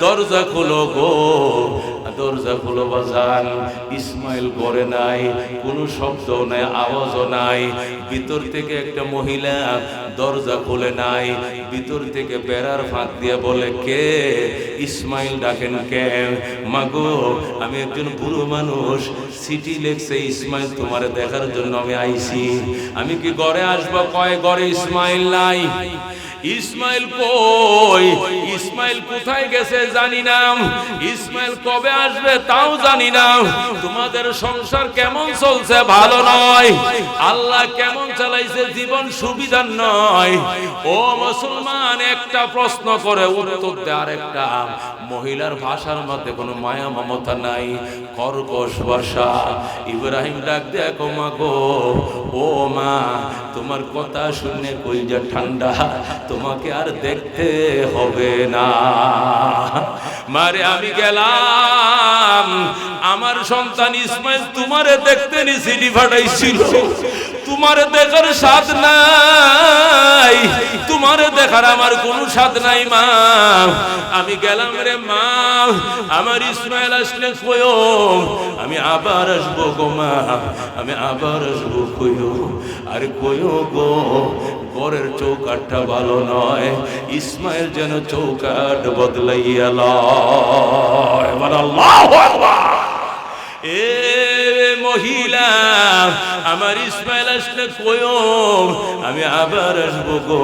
দরজা খোলো গো, দরজা খোলো বাজান। ইসমাইল ঘরে নাই, কোনো শব্দ নাই, আওয়াজও নাই। ভিতর থেকে একটা মহিলা দরজা খুলে নাই, ভিতর থেকে বেড়ার ফাঁক দিয়ে বলে, কে? ইসমাইল ডাকেন কে? মাগো আমি একজন বুড়ো মানুষ, চিঠি লিখছে ইসমাইল তোমারে দেখার জন্য আমি আইছি। আমি কি ঘরে আসবো? কয় ঘরে ইসমাইল নাই। ইসমাইল কই? ইসমাইল কোথায় গেছে জানি না, ইসমাইল কবে আসবে তাও জানি না। তোমাদের সংসার কেমন চলছে? ভালো নয়। আল্লাহ কেমন চালাইছে জীবন? সুবিধার নয়। ও মুসলমান, একটা প্রশ্ন করে উত্তর দে আরেকটা। মহিলার ভাষার মধ্যে কোনো মায়া মমতা নাই, কর্কশ ভাষা। ইব্রাহিম ডাক দেখো মা গো, ও মা তোমার কথা শুনে কলিজা ঠান্ডা, তোমাকে আর দেখতে হবে না। মারে আমি গেলাম, আমার সন্তান ইসমাইল তোমারে দেখতে নি চিঠি পাঠাইছিল, তোমারে দেখার স্বাদ নাই, তোমারে দেখার আমার কোনো স্বাদ নাই মা। আমি গেলাম রে মা, আমার ইসমাইল আসলে কইও আমি আবার আসবো গো মা, আমি আবার আসবো কইও। আর কইও গো ঘরের চৌকাঠটা ভালো নয়, ইসমাইল যেন চৌকাঠ বদলাইয়া লয়। আল্লাহু আকবার। এ মহিলা, আমার ইসমাইল আসলে কইও আমি আবার আসবো গো,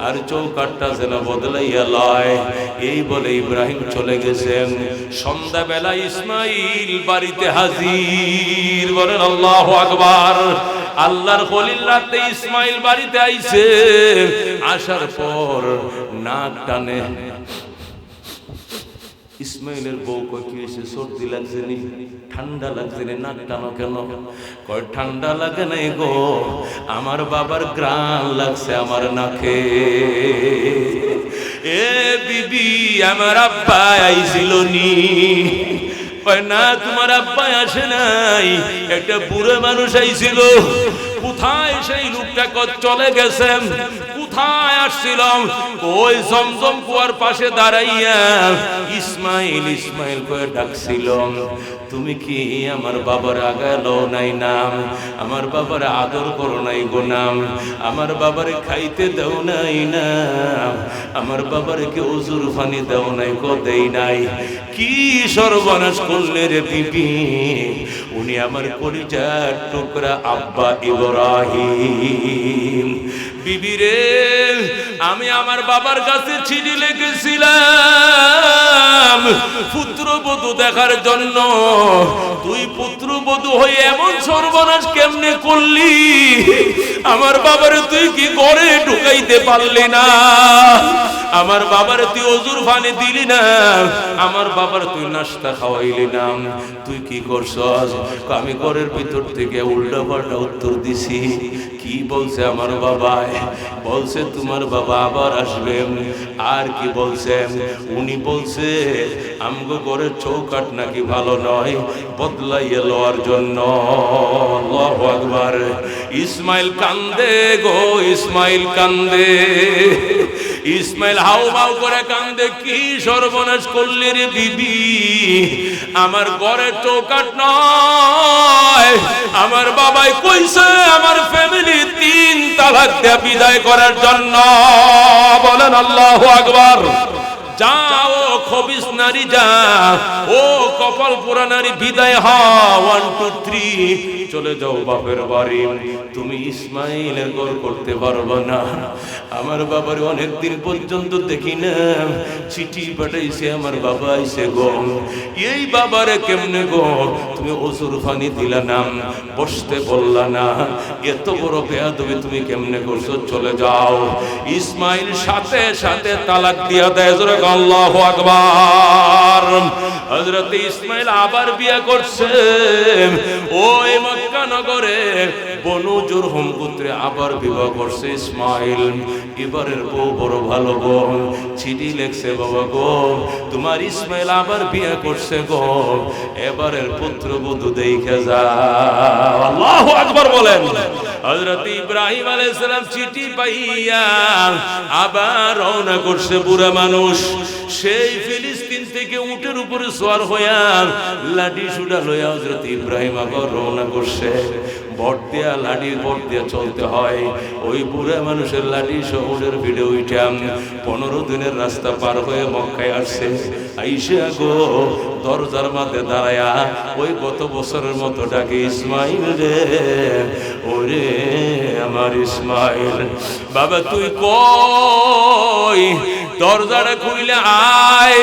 আর চৌকাঠটা যেন বদলাইয়া লয়। এই বলে ইব্রাহিম চলে গেছেন। সন্ধ্যাবেলা ইসমাইল বাড়িতে হাজির। বলেন আল্লাহু আকবার। আল্লাহর খলিল রাতে ইসমাইল বাড়িতে আইছে। আসার পর নাক টানে। ইসমাইলের বউ কয় কি হয়েছে? সর্দি লাগছে নি? ঠান্ডা লাগছে নি? নাক টানো কেন? কয় ঠান্ডা লাগে নাই গো, আমার বাবার গ্রাণ লাগছে আমার নাকে। এ বিবি আমার আব্বা আইছিল নি? কয় না তোমার আব্বা আসে নাই, একটা বুড়ো মানুষ আইছিল। কোথায় সেই লোকটা? চলে গেছেন। কোথায় আসছিলাম? ওই জমজম কুয়ার পাশে দাঁড়াইয়া ইসমাইল ইসমাইল করে ডাকছিলাম। তুমি কি আমার বাবার আগালো নাই নাম, আমার বাবার আদর করো নাই গো নাম, আমার বাবারে খাইতে দাও নাই নাম, আমার বাবারে কি ওজুর পানি দাও নাই গো? দেই নাই। কি সর্বনাশ করলে রে বিবি? উনি আমার কলিজার টুকরা আব্বা ইব্রাহিম। বিবি রে, আমি আমার বাবার কাছে চিঠি লিখেছিলাম পুত্রবধূ দেখার জন্য। তুই পুত্রবধূ হয়ে এমন সর্বনাশ কেমনে করলি? আমার বাবারে তুই কি ঘরে ঢুকাইতে পারলি না? আমার বাবার তুই ওজুর পানি দিলি না, আমার বাবার তুই নাস্তা খাওয়াইলি না। তুই কি করছস? আমি ঘরের ভিতর থেকে উল্টা পাল্টা উত্তর দিছি। কি বলছে আমার বাবা? বলছে তোমার বাবা আবার আসবেন। আর কি বলছেন? উনি বলছে আমগো ঘরের চৌকাঠ নাকি ভালো নয়, বদলাইয়া লওয়ার জন্য। আল্লাহু আকবার। ইসমাইল কান্দে গো, ইসমাইল কান্দে। ইসমাইল হাউমাউ করে কান্দে। কি সর্বনাশ করলি রে বিবি? আমার ঘরের চৌকাঠ নয়, আমার বাবাই কইছে আমার ফ্যামিলি 3 তালাক দিয়ে বিদায় করার জন্য। বলেন আল্লাহু আকবার। যাও খবিস নারী যা, ও কপাল পোড়া নারী বিদায় হও, 1 2 3 চলে যাও বাপের বাড়ি। তুমি ইসমাইলের ঘর করতে পারবে না। আমার বাবার অনেকদিন পর্যন্ত দেখি না, চিঠি পাঠাইছে আমার বাবা আইছে গো, এই বাবারে কেমনে গো তুমি ওজুর পানি দিলা না, বসতে বললা না, এত বড় বেয়াদবি তুমি কেমনে করছো, চলে যাও। ইসমাইল সাথে সাথে তালাক দিয়া দেয়। জোরে আল্লাহু আকবার। হযরত ইসমাইল আবার বিয়ে করছে ওই মক্কা নগরে বনু জুরহুম গোত্রে, আবার বিবাহ করছে ইসমাইল। এবারের বউ বড় ভালো গো, চিঠি লেখছে, বাবা গো তোমার ইসমাইল আবার বিয়ে করছে গো, এবারের পুত্রবধূ দেখে যাও। আল্লাহু আকবার বলেন। হযরত ইব্রাহিম আলাইহিস সালাম চিঠি পাইয়া আবার রওনা করছে বুড়া মানুষ, সেই ফিলিস্তিন থেকে উটের উপরে সওয়ার হইয়া লাঠি সুডা লইয়া হযরত ইব্রাহিম আবার রওনা করছে। বট দিয়া লাঠি বট দিয়া চলতে হয়। ওই বুড়া মানুষের লাঠি শহরের ভিড়ে উঠাম 15 দিনের রাস্তা পার হয়ে মক্কায় আসছে। আইসা গো দরজার মাঝে দাঁড়ায়া ওই গত বছরের মতো ডাকে, ইসমাইল রে, ওরে আমার ইসমাইল, বাবা তুই কই, দরজাটা খুইলে আয়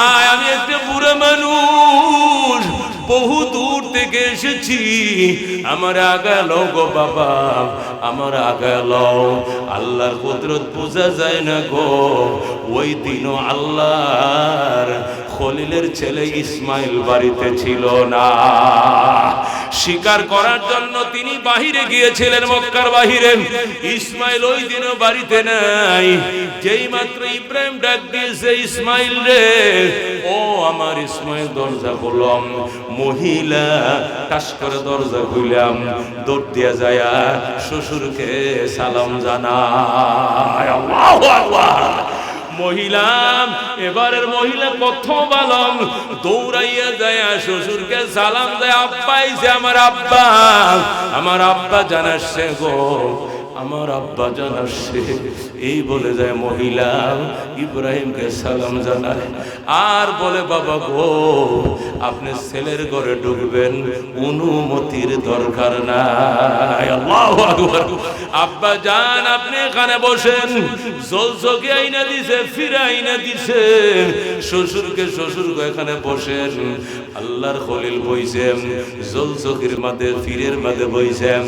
আয়, আমি একটা বুড়া মানুষ, বহু দূর থেকে এসেছি, আমার আগা লও গো বাবা, আমার আগা লও। আল্লাহর কুদরত বোঝা যায় না গো, ওই দিনও আল্লাহর খলিলের ছেলে ইসমাইল বাড়িতে ছিল না। শিকার করার জন্য তিনি বাহিরে গিয়েছিলেন, মক্কার বাহিরে। ইসমাইল ওই দিনও বাড়িতে নাই। যেই মাত্র ইব্রাহিম ডাক দিয়েছে, ইসমাইল রে, ও আমার ইসমাইল, দরজা খুললাম। মহিলা টাস করে দরজা খুললাম, দৌড় দিয়া যায় শ্বশুরকে সালাম জানায়। আল্লাহু আকবার। মহিলা, এবারের মহিলা প্রথম আলম দৌড়াইয়া যায় শ্বশুরকে সালাম দেয়, আব্বা আইছে, আমার আব্বা, আমার আব্বা জানাচ্ছে গো, আমার আব্বা জানাচ্ছে, এই বলে যায় মহিলা ইব্রাহিমকে সালাম জানায়। আর বলে, বাবা গো আপনি ছেলের ঘরে ঢুকবেন, অনুমতির দরকার নাই। আল্লাহু আকবার। আব্বা জান আপনি এখানে বসেন, জলচকি আইনা দিছে, ফিরে আইনা দিছে, শ্বশুরকে শ্বশুর এখানে বসেন। আল্লাহর খলিল বইছেন জলচকির মাঝে, ফিরের মাঝে বইছেন।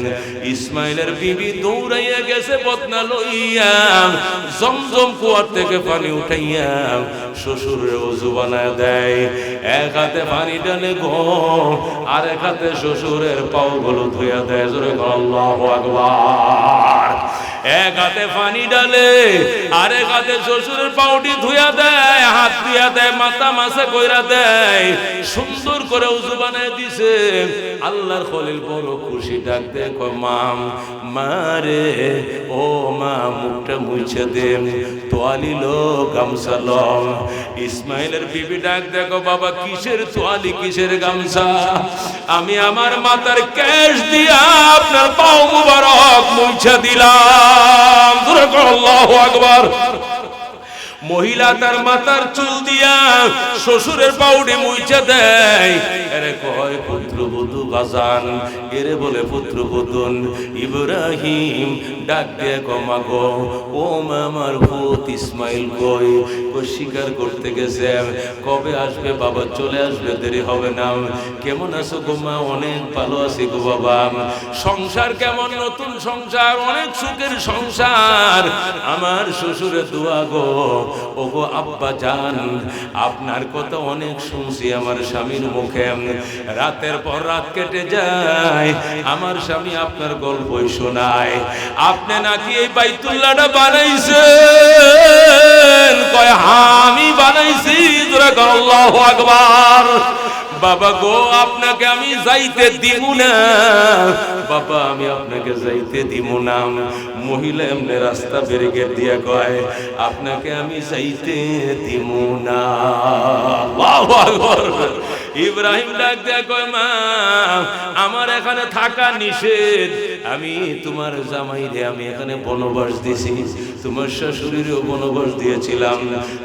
ইসমাইলের বিবি দৌড়াইয়া গেছে বদনা লইয়া, জমজম কুয়ার থেকে পানি উঠাইয়া শ্বশুরের ওযু বানায় দেয়। এক হাতে পানি টানে গো, আর এক হাতে শ্বশুরের পাও গুলো ধুইয়া দেয়। জোরে আল্লাহু আকবার। এক হাতে পানি ডালে, আরেক হাতে শ্বশুরের পাউটি ধুইয়া দেয়, হাত ধুইয়া দেয়, মাথা মাসে কইরা দেয়, সুন্দর করে ওযু বানায় দিছে। আল্লাহর খলিল বড় খুশি, ডাক দেয়, মাম মারে, ও মা মুখটা মুছে দে, তোয়ালি লো, গামছা লো। ইসমাইলের বিবি ডাক দেখো, বাবা কিসের তোয়ালি, কিসের গামছা, আমি আমার মাথার কেশ দিয়া আপনার পাও মুবারক মুছে দিলাম। আল্লাহু আকবার। মহিলা তার মাথার চুল দিয়া শ্বশুরের পাউডি মুছে দেয়। এরে কয় পুত্রবধূ বাজান, এরে বলে পুত্রবধূন। ইব্রাহিম ডাক দিয়ে কমা গো, ও মা আমার ভূত ইসমাইল কই, ও শিকার করতে গেছে, কবে আসবে বাবা, চলে আসবে, দেরি হবে না। কেমন আছো গো মা? অনেক ভালো আছি গো বাবা। সংসার কেমন? নতুন সংসার, অনেক সুখের সংসার। আমার শ্বশুরের দোয়া গো, ও গো আব্বা জান, আপনার কথা অনেক শুনছি আমার স্বামীর মুখে, রাতের পর রাত কেটে যায়, আমার স্বামী আপনার গল্পই শোনায়। আপনি নাকি এই বাইতুল্লাহটা বানাইছেন? কয় হ্যাঁ আমি বানাইছি। আল্লাহু আকবার। বাবা গো আপনাকে আমি যাইতে দিব না, বাবা আমি আপনাকে যাইতে দিব না। মহিলা এমনি রাস্তা ব্যারিকেড দিয়া কয়, আপনাকে আমি যাইতে দিব না। আল্লাহু আকবার। ইব্রাহিম ডাক দেয়া কয় মা আমার এখানে থাকা নিষেধ, আমি তোমার জামাইরে আমি এখানে বনবাস দিয়েছি, তোমার শাশুড়িরও বনবাস দিয়েছিলাম,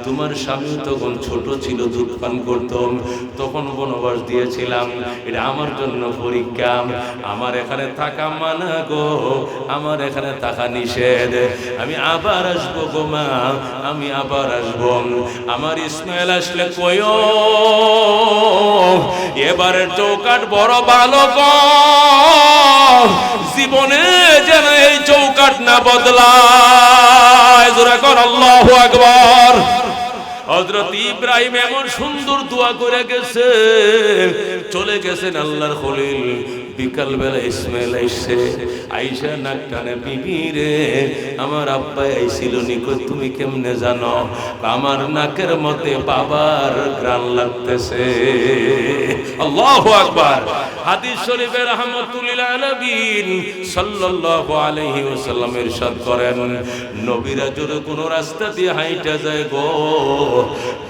তোমার স্বামী তখন ছোট ছিল দুধ পান করতাম তখন বনবাস দিয়েছিলাম, এটা আমার জন্য পরীক্ষা, আমার এখানে থাকা মানা গো, আমার এখানে থাকা নিষেধ, আমি আবার আসবো গো মা, আমি আবার আসবো। আমার ইসমাইল আসলে কয়ো এবারের চৌকাট বড় ভালো গো, জীবনে যেন এই চৌকাট না বদলায়, জোরে কর আল্লাহু আকবার। হযরত ইব্রাহিম এমন সুন্দর দোয়া করে গেছে, চলে গেছেন আল্লাহর খলিল। বিকাল বেলা ইসমাইল আইসে, আইসা নাক টানে বিবি রে আমার আব্বা আইছিল নিকট, তুমি কেমনে জানো? আমার নাকের মধ্যে বাবার ঘ্রাণ লাগতেছে। আল্লাহু আকবার। হাদিস শরীফে রাহমাতুল আলামিন সাল্লাল্লাহু আলাইহি ওয়াসাল্লাম ইরশাদ করেন, নবীরা যদি কোনো রাস্তা দিয়ে হাইটা যায় গো,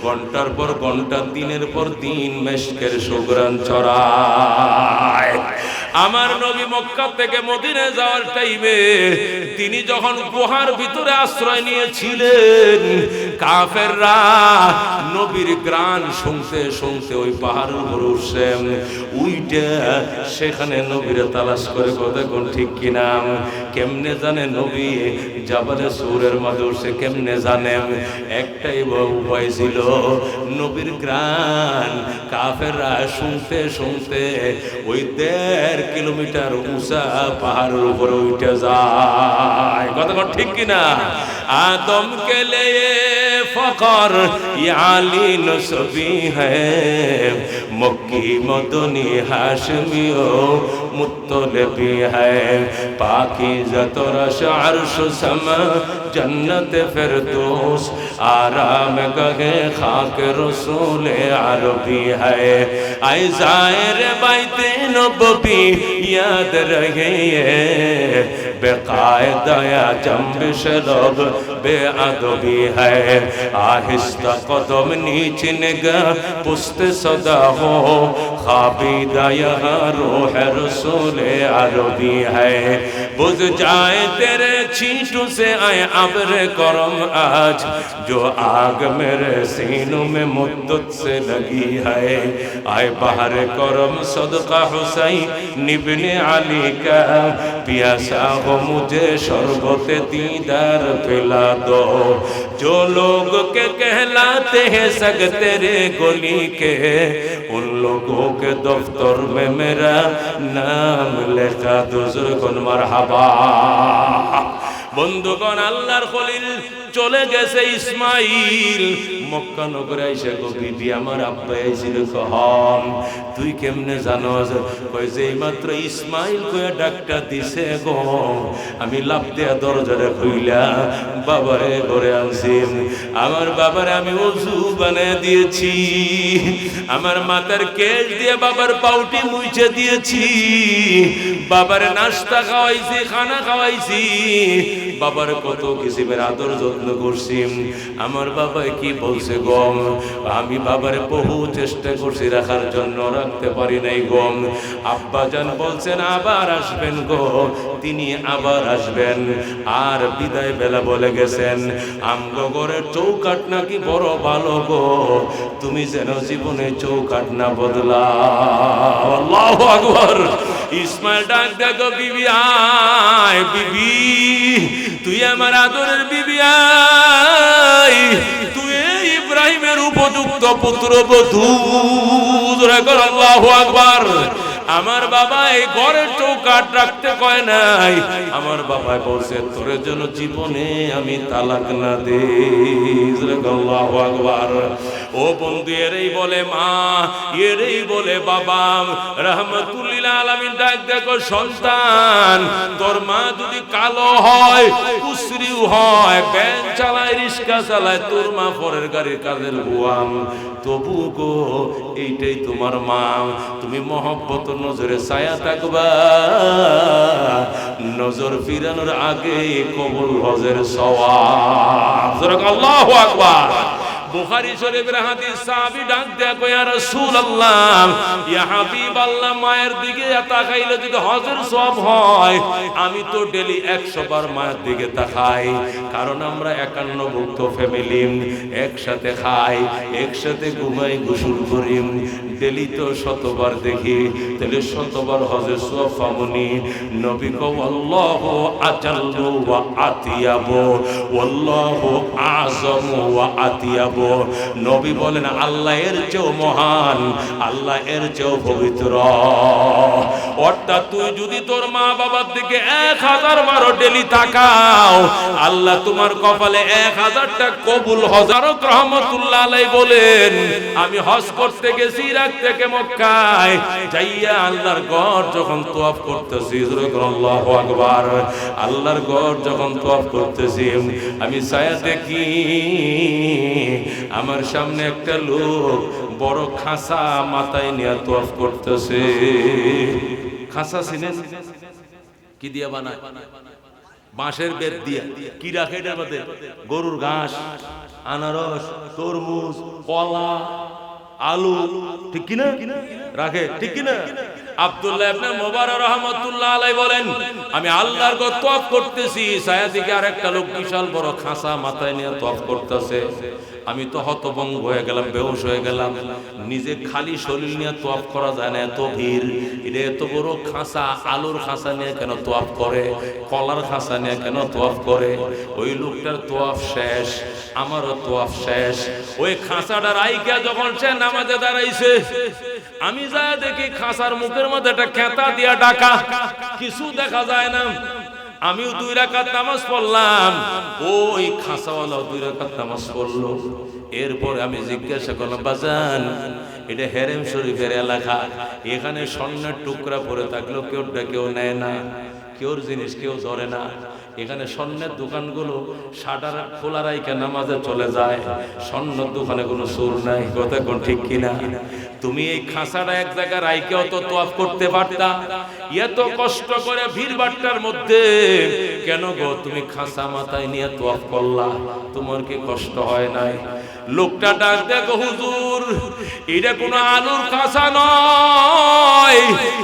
ঘন্টার পর ঘন্টা দিনের পর দিন মেশকের সুঘ্রাণ ছড়ায়। আমার নবী মক্কা থেকে মদিনায় যাওয়ার টাইমে তিনি যখন গুহার ভিতরে আশ্রয় নিয়েছিলেন, কাফেররা নবীর গান শুনতে শুনতে ওই পাহাড়ের উপর উঠছেন, উইটা সেখানে নবীরে তালাশ করে কথা কোন ঠিক কিনা। কেমনে জানে নবী জাবালে সুরের মাঝে উঠছে? কেমনে জানেন? একটাই উপায় ছিল, নবীর গান কাফেররা শুনতে শুনতে ওই 1.5 কিলোমিটার উঁচা পাহাড়ের উপরে উঠে যায়। কথা ঠিক কিনা? आदम के लिए फखर ये आली नस्बी है, मक्की मदनी हाशमी मुत्तलबी है, पाकीज़ा तरश अर्श समा जन्नत फिरदौस आराम गहे खाक रसूल अरबी है, आए ज़ाहिर बैते नबवी याद रहे बेकायदा जंबिश लब बेअदबी है, आहिस्ता कदम नीचे निगाह पुस्त सदा हो, खाबिदा यहाँ रूह रसूल अरबी है, बुझ जाए तेरे छींटों से आए अब्र करम आज, जो आग मेरे सीनों में मुद्दत से लगी है, आए बहर करम सदका हुसैन इब्ने अली का, प्यासा हो मुझे शरबते दीदार पिला दो, जो लोग के कहलाते हैं सग तेरे गोली के, उन लोगों के दफ्तर में मेरा नाम लिखा दो, जुल्कुन मरहबा। বন্ধুগণ, আল্লাহর খলিল চলে গেছে ইসমাইল মক্কা নগরে এসে গো, বিবি আমার আব্বা আইছিল। কহন তুই কেমনে জানোস? কই যে মাত্র ইসমাইল কইয়া ডাকটা দিছে গো, আমি লাফ দিয়া দরজারে খুইলা বাবারে ঘরে আনছি, আমার বাবারে আমি ওযু বানিয়ে দিয়েছি, আমার মাথার কেশ দিয়ে বাবার পাউটি মুছে দিয়েছি, বাবার নাস্তা খাওয়াইছি, খানা খাওয়াইছি, বাবার কত কিসিমের আদর যত্ন করছি। আমার বাবা কি বলছে গম, আমি বাবার বহু চেষ্টা করছি রাখার জন্য, রাখতে পারি নাই গম। আব্বা জান বলছেন আবার আসবেন গো, তিনি আবার আসবেন, আর বিদায় বেলা বলে গেছেন আমগো ঘরের চৌকাট নাকি বড় ভালো গো, তুমি যেন জীবনে চৌকাট না বদলাও। আল্লাহু আকবার। ইসমাইল ডাক দেখো, বিবি আয়, বিবি তুই আমার আদরের বিবি আয়, তুই ইব্রাহিমের উপযুক্ত পুত্রবধূ। আল্লাহু আকবার। আমার বাবা এই ঘরের চৌকাট রাখতে কয় নাই, আমার বাবা বলছে তোর জন্য জীবনে আমি তালাক না দেই। আল্লাহু আকবার। ও বন্ধু, এরই বলে মা, এরই বলে বাবা। রাহমাতুল্লিল আলামিন ডাক দেখো, সন্তান তোর মা যদি কালো হয়, কুসরিও হয়, ভ্যান চালায়, রিক্সা চালায়, তোর মা পরের গাড়ির কাজের বুয়াম, তবু গো এইটাই তোমার মা, তুমি মহব্বত নজরে ছায়া থাকবা, নজর ফিরানোর আগে কবুল হজের সওয়াব। আল্লাহু আকবার। বুখারী শরীফের হাদিস, সাহাবী ডাক দেয়া কয় ইয়া রাসূলুল্লাহ, ইয়া হাবিবাল্লাহ, মায়ের দিকে তাকাইলে যদি হজের সওয়াব হয়, আমি তো ডেইলি 100 বার মায়ের দিকে তাকাই, কারণ আমরা 51 ভুক্ত ফ্যামিলি, একসাথে খাই, একসাথে ঘুমাই, গোসল করি, ডেইলি তো 100 বার দেখি, তাহলে 100 বার হজের সওয়াব পাবনি। নবী কও আল্লাহু আজাল্লু ওয়া আতিয়াবু ওয়াল্লাহু আযমু ওয়া আতিয়াবু। নবী বলেন আল্লাহ এর চেয়েও মহান, আল্লাহ এর চেয়েও পবিত্র। অর্থাৎ তুই যদি তোর মা বাবার দিকে 1000 বার ডেলি তাকাও, আল্লাহ তোমার কপালে 1000টা কবুল হজ। রহমাতুল্লাহ আলাইহি বলেন, আমি হজ করতে গেছি ইরাক থেকে মক্কায়, যাইয়া আল্লাহর ঘর যখন তওয়াফ করতেছি, আল্লাহু আকবার, আল্লাহর ঘর যখন তওয়াফ করতেছি, আমি ছায়া দেখি আমার সামনে একটা লোক বড় খাসা মাথায় নিয়ে তওয়াফ করতেছে। খাসা চিনেন? কি দিয়া বানায়? বাঁশের বেত দিয়া। কি রাখে এটার মধ্যে? গরুর ঘাস, আনারস, তরমুজ, কলা, আলু, ঠিক কিনা রাখে, ঠিক কিনা? আব্দুল্লাহ ইবনে মুবারক রাহমাতুল্লাহ আলাইহি বলেন, আমি আল্লাহর ঘর তওয়াফ করতেছি, ছায়া দিকে আরেকটা লোক বিশাল বড় খাসা মাথায় নিয়ে তওয়াফ করতেছে। আমি তো হতভম্ব হয়ে গেলাম, বেহুশ হয়ে গেলাম। নিজে খালি শরীর নিয়ে তওয়াফ করা যায় না, এত ভিড়। এটা এত বড় খাসা, আলুর খাসা নিয়ে কেন তওয়াফ করে? কলার খাসা নিয়ে কেন তওয়াফ করে? ওই লোকটার তওয়াফ শেষ, আমারও তওয়াফ শেষ। ওই খাসাটা রাইখা যখন সে নামাজে দাঁড়াইছে, আমি যা দেখি খাসার মুখের মধ্যে একটা খেতা দিয়া ঢাকা, কিছু দেখা যায় না। আমিও 2 রাকাত নামাজ পড়লাম, ওই খাসাওয়ালা 2 রাকাত নামাজ পড়লো। এরপর আমি জিজ্ঞাসা করলাম, বাজান এটা হেরেম শরীফের এলাকা, এখানে স্বর্ণের টুকরা পরে থাকলেও কেউ নেয় না, কেউর জিনিস কেউ ধরে না। এখানে স্বর্ণের দোকানগুলো শাটার খোলা রাইখা নামাজে চলে যায়, স্বর্ণের দোকানে কোনো সুর নাই। কথা কোন ঠিক কিনা? তুমি এই খাসাটা এক জায়গায় রাইখাও তো তওয়াফ করতে পারতা। এত কষ্ট করে ভিড় বাট্টার মধ্যে কেন গো তুমি খাসা মাথায় নিয়ে তওয়াফ করলা? তোমার কি কষ্ট হয় নাই? লোকটা ডাক দেখো, হুজুর এটা কোনো আলুর খাসা নয়,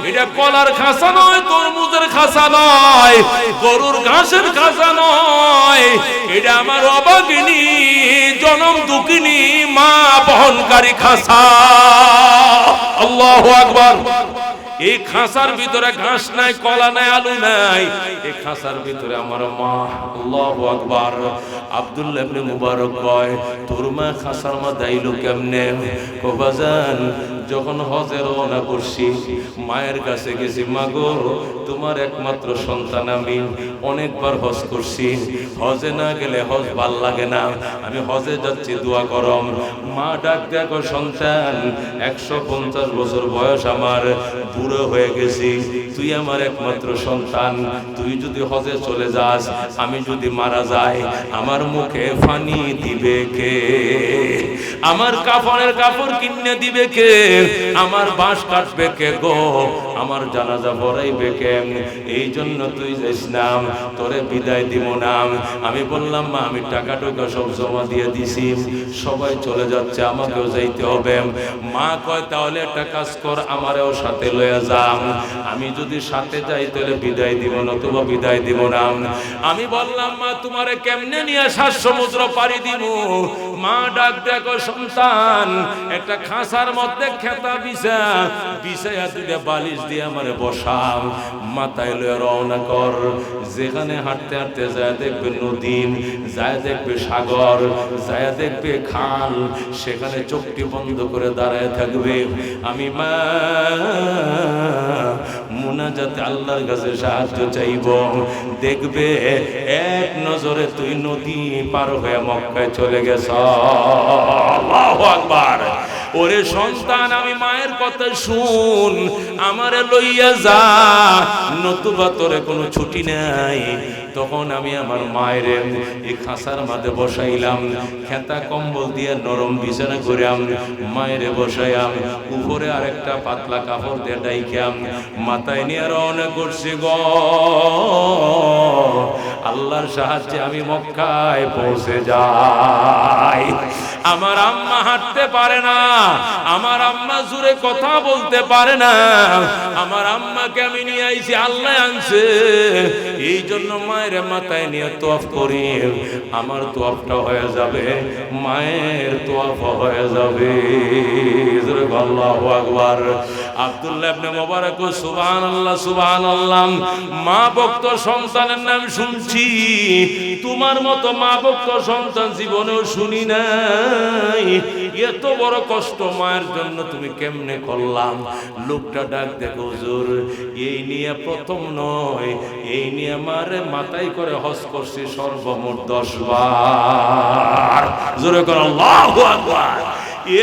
এটা কলার খাসা নয়, তরমুজের খাসা নয়, গরুর ঘাসের খাসা নয়, এটা আমার অভাগিনী জনম দুঃখিনী মা বহনকারী খাসা। আল্লাহু আকবার। এই খাসার ভিতরে ঘাস নাই, কলা নাই, আলু নাই, এই খাসার ভিতরে আমার মা। আল্লাহু আকবার। আব্দুল্লাহ ইবনে মুবারক কয়, তোর মা খাসার মধ্যে আইলো কেমনে? কো বাজান, যখন হজে রওনা করছি, মায়ের কাছে গেছি, মা গো তোমার একমাত্র সন্তান আমি, অনেকবার হজ করছি, হজে না গেলে হজ ভাল লাগে না, আমি হজে যাচ্ছি, দোয়া করম। মা ডাক দেখো, সন্তান 150 বছর বয়স আমার, বুড়ো হয়ে গেছি, তুই আমার একমাত্র সন্তান, তুই যদি হজে চলে যাস, আমি যদি মারা যাই, আমার মুখে পানি দিবে কে? আমার কাফনের কাপড় কিনে দিবে কে? আমার বাঁশ কাটবে কে গো? আমার জানাজা পড়াইবে কে? এই জন্য তুই যাইস না, তোরে বিদায় দিব না। আমি বললাম, মা আমি টাকা টুকা সব জমা দিয়ে দিছি, সবাই চলে যাচ্ছে, আমাকেও যাইতে হবে। মা কয়, তাহলে একটা কাজ কর, আমারেও সাথে লয়ে যা। আমি যদি সাথে যাই তাহলে বিদায় দিব না, তোমার বিদায় দিব না। আমি বললাম, মা তোমারে কেমনে নিয়ে 7 সমুদ্র পাড়ি দিব? মা ডাক দেখো, সন্তান একটা খাসার মধ্যে খেতা বিছায়া 2টা বালিশ দিয়ে আমারে বসাম, মাথায় লয়ে রওনা কর। যেখানে হাঁটতে হাঁটতে যায় দেখবে নদী, যায় দেখবে সাগর, যায় দেখবে খাল, সেখানে চোখটি বন্ধ করে দাঁড়ায় থাকবে। আমি মা মুনাজাতে আল্লাহর কাছে সাহায্য চাইব, দেখবে এক নজরে তুই নদী পার হয়ে মক্কায় চলে গেছ। আল্লাহু আকবার। ওরে সন্তান, আমি মায়ের কথা শুন, আমারে লইয়া যা, নতুবা তোরে কোনো ছুটি নাই। তখন আমি আমার মায়ের এই খাসার মাঝে বসাইলাম, খেতা কম্বল দিয়ে নরম বিছানা করিয়াম, মায়ের বসাইয়াম, উপরে আরেকটা পাতলা কাপড় দিয়ে ডাইখাম, মাথায় নিয়ে রওনা করছি গো। আল্লাহর সাহায্যে আমি মক্কায় পৌঁছে যাই। আমার আম্মা হাঁটতে পারে না, আমার আম্মা জোরে কথা বলতে পারে না, আমার আম্মাকে আমি নিয়ে আইছি, আল্লাহ আনছে, এই জন্য মায়ের মাথায় নিয়ে তোয়াফ করি, আমার তোয়াফটা হয়ে যাবে, মায়ের তোয়াফ হয়ে যাবে। আল্লাহু আকবার। আব্দুল্লাহ ইবনে মুবারক সুবহানাল্লাহ সুবহানাল্লাহ। মা ভক্ত সন্তানের নাম শুনছি, তোমার মতো মা ভক্ত সন্তান জীবনেও শুনি নাই। এত বড় কষ্ট মায়ের জন্য তুমি কেমনে করলাম? লোকটা ডাক দেখো, হুজুর এই নিয়ে প্রথম নয়, এই নিয়ে আমার মাথায় করে হজ করছি সর্বমোট 10 বার। জোরে করে আল্লাহু আকবার।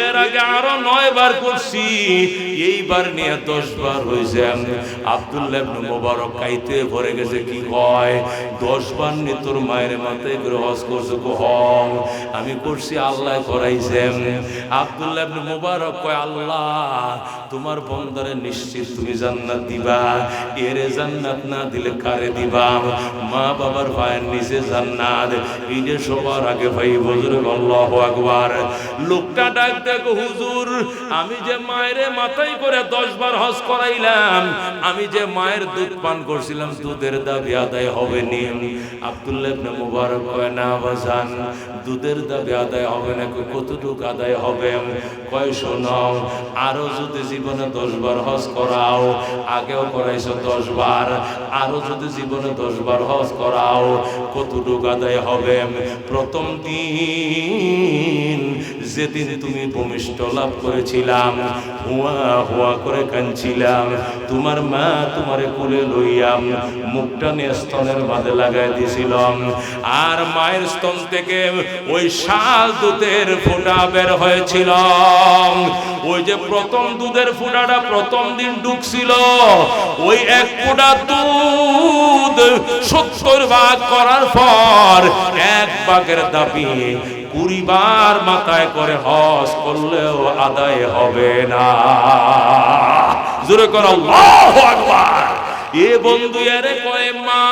এর আগে আরো 9 বার করছি, এইবার নিয়ে 10 বার হয়েছে। আব্দুল্লাহ ইবনে মুবারক কাইতে ভরে গেছে, কি হয় 10 বার নি তোর মায়ের মাথায় করে হজ করছো? কম আমি করছি, আল্লাহ করাইছেন। আব্দুল্লাহ ইবনে মুবারক কয়, আল্লাহ তোমার বন্দারে নিশ্চিত তুমি জান্নাত দিবা, এরে জান্নাত না দিলে কারে দিবা? মা বাবার পায়ের নিচে জান্নাত, ইনে সবার আগে ভাই বুজুর্গ। আল্লাহু আকবার। লোকটা ডাক দেখো, হুজুর আমি যে মায়ের মাথায় করে 10 বার হজ করাইলাম, আমি যে মায়ের দুধ পান করছিলাম, দুধের দাবি আদায় হবে নি? আব্দুল্লাহ ইবনে মুবারক কয়, না বাজান, দুধের দাবি আদায় হবে না। কতটুকু আদায় হবে? কয় শোনো, আরো যদি জীবনে 10 বার হজ করাও, আগেও করাইছো 10 বার, আরো যদি জীবনে 10 বার হজ করাও, কতটুকু আদায় হবে? প্রথম দিন যেদিন তুমি ভূমিষ্ঠ লাভ করেছিলাম, হুয়া হুয়া করে কাঁদছিলাম, তোমার মা তোমারে কোলে লইয়াম মুখটা নিয়ে স্তনের মাঝে লাগাই দিয়েছিলাম, আর মায়ের স্তন থেকে ওই শাল দুধের ফোঁটা বের হয়েছিল। ওই যে প্রথম দুধের ফোঁটাটা প্রথম দিন ঢুকছিল, ওই 1 ফোঁটা দুধ 70 ভাগ করার পর 1 ভাগের দাবি 20 বার মাথায় করে হজ করলেও আদায় হবে না। জোরে করে আল্লাহু আকবার। এ বন্ধু এরে কয় মা,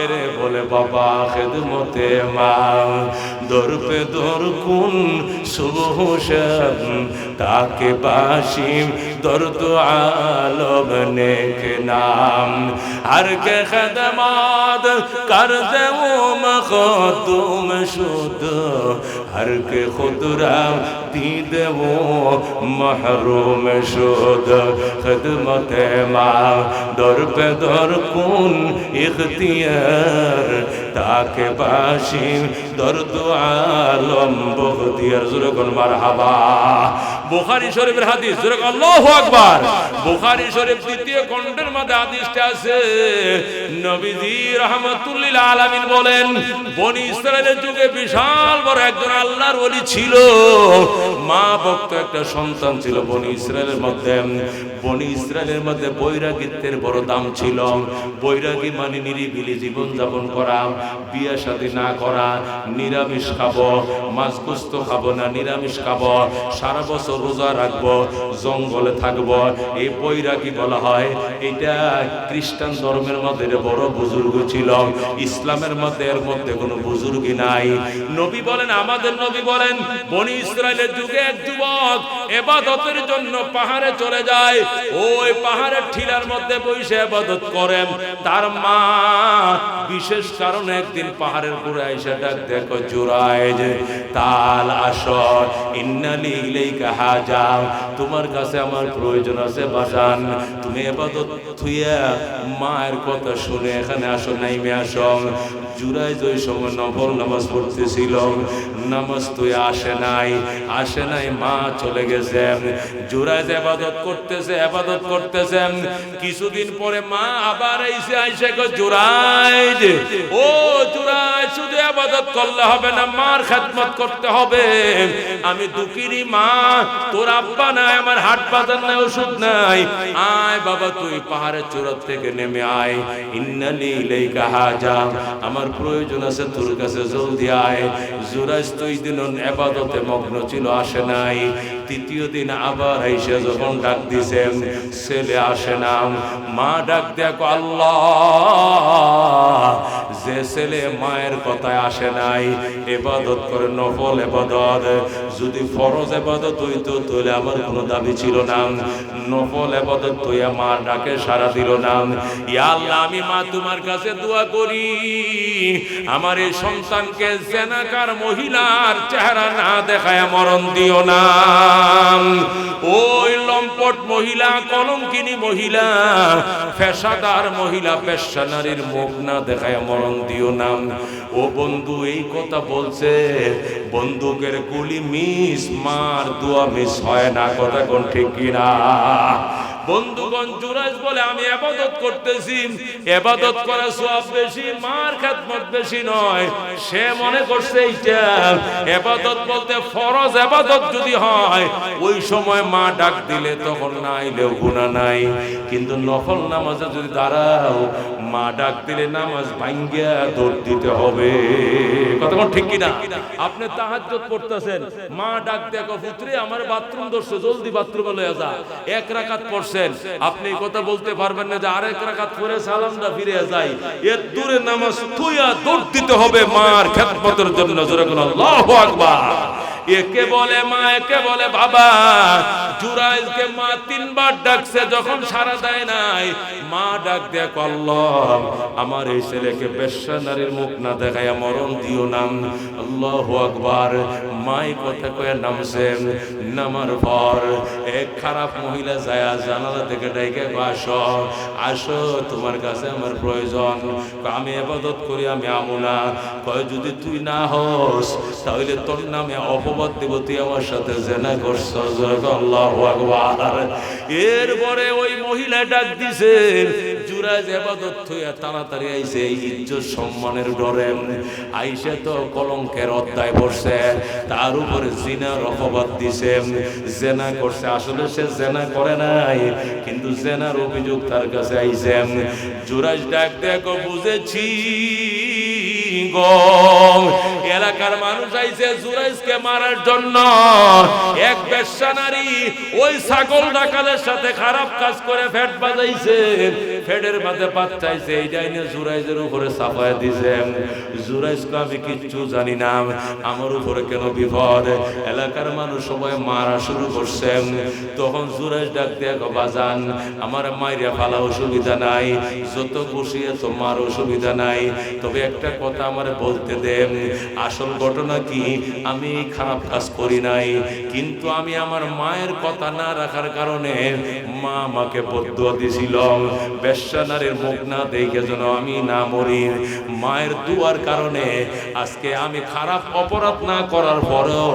এরে বলে বাবা, খেদমতে মা, দর পে দর কুন সুবহ শব তাকে বাসিম দর্দ আলম নেক নাম, হর কে খদমাত কর দে ও মখদুম শুদ, হর কে খুদরা দীদ ও মহরুম শুদ। খেদমতে মা দর পে দর কুন ইখতিয়ার তাকে বাসিম দর্দ আলম বখতিয়ার। জোরে কোন মারহাবা। বুখারী শরীফের হাদিস, জোরে আল্লাহু আকবার। বুখারী শরীফ 2য় খণ্ডের মধ্যে হাদিসটা আছে, নবীজি রাহমাতুল্লিল আলামিন বলেন, বনি ইসরাইলের যুগে বিশাল বড় একজন আল্লাহর ওলি ছিল, মা ভক্ত একটা সন্তান ছিল বনি ইসরাইলের মধ্যে। বনি ইসরাইলের মধ্যে বৈরাগীত্বের বড় দাম ছিল। বৈরাগী মানে নিরিবিলি জীবন যাপন করা, বিয়ে শাদী না করা, নিরামিষ খাবো, মাছ গোস্ত খাবো না, নিরামিষ খাবো, সারা বছর রোজা রাখবো, জঙ্গলে থাকবো, এই বৈরাগী বলা হয়। এটা খ্রিস্টান ধর্মের মধ্যে বড় বুজুর্গ ছিল, ইসলামের মধ্যে এর মধ্যে কোনো বুজুর্গই নাই। নবী বলেন, আমাদের নবী বলেন, বনি ইসরাইলের যুগে এক যুবক ইবাদতের জন্য পাহাড়ে চলে যায়, ওই পাহাড়ের ঠিলার মধ্যে বসে ইবাদত করেন। তার মা বিশেষ কারণে একদিন পাহাড়ের উপরে এসে ডাক দেখো, জুরাইজ তাল আসো, ইন্নালি ইলাইকা হাজা, তোমার কাছে আমার প্রয়োজন আছে বাজান, তুমি ইবাদত থুইয়া মায়ের কথা শুনে এখানে আসো, নাইমে আসো। জুরাইজ ওই সময় নফল নামাজ পড়তেছিল, নামাজ তো আসে নাই, মা চলে গেছে। জুরাইজ ইবাদত করতেছেন। কিছুদিন পরে মা আবার আইসে গো, জুরাইজ, ও জুরাইজ, শুধু ইবাদত করলে হবে না, মার খেদমত করতে হবে। আমি দুঃখিনী মা, তোর আব্বা নাই, আমার হাট বাজার নাই, ওষুধ নাই, আয় বাবা তুই পাহাড়ের চূড়া থেকে নেমে আয়, ইন্নালি ইলাইকা হাজা, আমার প্রয়োজন আছে তোর কাছে, জলদি আয়। জুরাইজ তো এই দিন ইবাদতে মগ্ন ছিল, আসে নাই। 3য় দিন আবার আইসা যখন ডাক দিছেন, ছেলে আসে না। মা ডাক দেখো, আল্লাহ যে ছেলে মায়ের কথায় আসে নাই, ইবাদত করে নফল ইবাদত, যদি ফরজ ইবাদত হইতো তাহলে আমার কোনো দাবি ছিল না, নফল ইবাদত হইয়া মা ডাকে সাড়া দিল না। ইয়া আল্লাহ, আমি মা তোমার কাছে দোয়া করি, আমার এই সন্তানকে জেনাকার মহিলার চেহারা না দেখায় মরণ দিও না। ওই লম্পট মহিলা, কলঙ্কিনী মহিলা, পেশাদার মহিলা, পেশা নারীর মুখ না দেখায় মরণ দিও না। ও বন্ধু, এই কথা বলছে, বন্দুকের গুলি মিস, মার দোয়া মিস হয় না। কথা কোন ঠিক কিনা? বন্ধুগণ, জুরাইজ বলে আমি ইবাদত করতেছি, ইবাদত করা সওয়াব বেশি, মার খেদমত বেশি নয়। সে মনে করছে এইটা ইবাদত বলতে ফরজ ইবাদত যদি হয় ওই সময় মা ডাক দিলে তখন না আইলেও গুনাহ নাই, কিন্তু নফল নামাজে যদি দাঁড়াও মা ডাক দিলে নামাজ ভাঙ্গিয়া দৌড় দিতে হবে। কথা কোন ঠিক কিনা? আপনি তাহাজ্জুদ পড়তেছেন, মা ডাক দেখো পুত্রে আমার বাথরুম ধরছে, জলদি বাথরুমে লয়ে যা, এক রাকাত পড়ছেন, আপনি কথা বলতে পারবেন না যে আরেক রাকাত পড়ে সালামটা ফিরে যাই, এর দূরে নামাজ তুইয়া দৌড় দিতে হবে মার খেদমতের জন্য। জোরে কোন আল্লাহু আকবার। একে বলে মা, একে বলে বাবা। জুরাইজকে মা তিনবার ডাকছে, যখন সাড়া দেয় নাই, মা ডাক দেখ, আল্লাহ আমার এই ছেলেকে বেশ্যা নারীর মুখ না দেখায় মরণ দিও না। আল্লাহু আকবার। মাই কথা কয়ে নামছেন, নামার পর এক খারাপ মহিলা যায় জানালা থেকে ডাইকে, আসো আসো তোমার কাছে আমার প্রয়োজন। আমি ইবাদত করি, আমি আমু না। কয় যদি তুই না হস তাহলে তোর নামে অপবাদ দেব, তুই আমার সাথে জেনা করছস। আল্লাহু আকবার। এরপরে ওই মহিলা ডাক দিছে, জুরাইজ ইবাদত হইয়া তাড়াতাড়ি আইছে, ইজ্জত সম্মানের ডরে আইসে তো কলঙ্কের অধ্যায় পড়ছে, তার উপরে জিনার অপবাদ দিছে, জেনা করছে। আসলে সে জেনা করে নাই, কিন্তু জেনার অভিযোগ তার কাছে আইছে। জুরাইজ ডাক দেখো, বুঝেছি গো, এলাকার মানুষ আইছে জুরাইজকে মারার জন্য। এক বেশ্যা নারী ওই ছাগল ডাকালের সাথে খারাপ কাজ করে ফেট বাজাইছে, ফেটের মাঝে বাচ্চাইছে, এই ডাইনে জুরাইজের উপরে চাপায় দিছে। জুরাইজকে আমি কিচ্ছু জানি না, আমার উপরে কেন বিপদ? এলাকার মানুষ সবাই মারা শুরু করছে। তখন জুরাইজ ডাক দেখো, বাজান আমার মাইরা ফালা অসুবিধা নাই, যত বসিয়ে তো মার অসুবিধা নাই, তবে একটা কথা আমার বলতে দেন। আসল ঘটনা কি, আমি খারাপ কাজ করি নাই, কিন্তু আমি আমার মায়ের কথা না রাখার কারণে মা আমাকে বদদুয়া দিছিল, বেশ্যা নারীর মুখ না দেখে যেন আমি না মরি। মায়ের দুয়ার কারণে আজকে আমি খারাপ অপরাধ না করার পরেও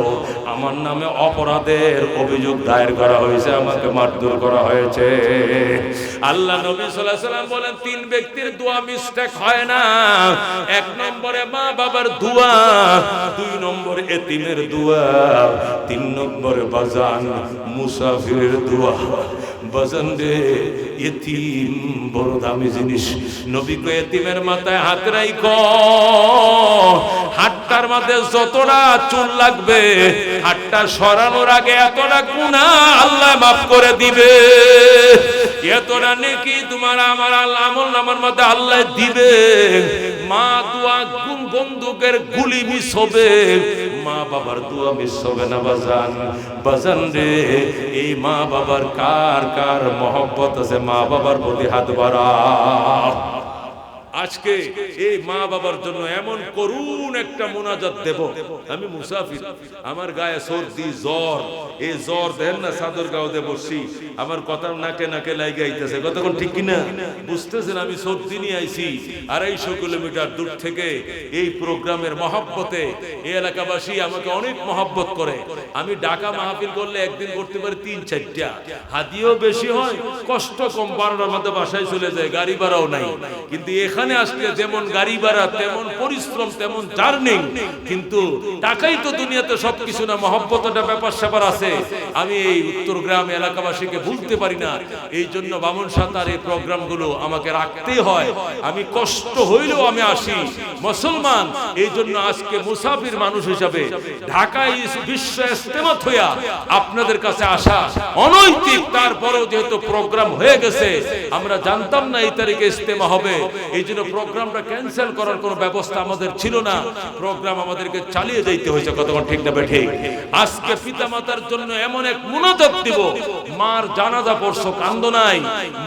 আমার নামে অপরাধের অভিযোগ দায়ের করা হয়েছে, আমাকে মারধর করা হয়েছে। আল্লাহ নবী সাল্লাল্লাহু আলাইহি ওয়াসাল্লাম বলেন, তিন ব্যক্তির দোয়া মিস্টেক হয় না। এক নম্বরে মা বাবার দোয়া, দুই নম্বরে এতিমের দোয়া, তিন নম্বরে বাজান মুসাফিরের দোয়া। বাজান রে, এতিম বড় দামি জিনিস। নবী কয়, এতিমের মাথায় হাত রাখো, হাতটার মাঝে যতটা চুল লাগবে হাতটা সরানোর আগে এতটা গুনাহ আল্লাহ মাফ করে দিবে, এতটা নেকি তোমার আমার আল্লাহ আমল নামার মধ্যে আল্লাহ দিবে। মা দোয়া বন্দুকের গুলি মিস হবে, মা বাবার দোয়া মিস হবে না। বাজান, বাজান রে, এই মা বাবার কার কার মহব্বত আছে? মা বাবার প্রতি হাত বাড়াও। আজকে এই মা বাবার জন্য এমন করুণ একটা মুনাজাত দেব। আমি মুসাফির, আমার গায়ে সর্দি জ্বর, এই জ্বর দেন না চাদর গাওতে বসছি, আমার কথা নাকে নাকে লাগে আইতেছে। কতক্ষণ ঠিক কিনা বুঝতেছেন? আমি সর্দি নিয়ে আইছি 250 কিলোমিটার দূর থেকে এই প্রোগ্রামের মহব্বতে। এই এলাকাবাসী আমাকে অনেক মহব্বত করে। আমি ঢাকা মাহফিল করলে একদিন করতে পারি 3-4টা, হাদিও বেশি হয়, কষ্ট কম, 12টার মধ্যে বাসায় চলে যায়, গাড়ি ভাড়াও নাই। কিন্তু এখানে আসলে যেমন গাড়ি ভাড়া, তেমন পরিশ্রম, তেমন জার্নি, কিন্তু টাকাই তো দুনিয়াতে সবকিছু না, মহব্বতটা ব্যাপার স্যাপার আছে। আমি এই উত্তরগ্রাম এলাকাবাসীকে ভুলতে পারি না, এই জন্য বামন সাঁতার এই প্রোগ্রামগুলো আমাকে রাখতে হয়। আমি কষ্ট হইলেও আমি আসি, মুসলমান। এই জন্য আজকে মুসাফির মানুষ হিসাবে ঢাকায় বিশ্ব ইস্তেমা হইয়া আপনাদের কাছে আসা অনৈতিক। তারপরেও যেহেতু প্রোগ্রাম হয়ে গেছে, আমরা জানতাম না এই তারিখে ইস্তেমা হবে, এই জন্য প্রোগ্রামটা ক্যান্সেল করার কোনো ব্যবস্থা আমাদের ছিল না, প্রোগ্রাম আমাদেরকে চালিয়ে যেতে হয়েছে। কতক্ষণ ঠিক না ঠিক? আজকে পিতামাতার জন্য এমন এক মুনাজাত দিব, মার জানাজা পড়ছো কান্দ নাই,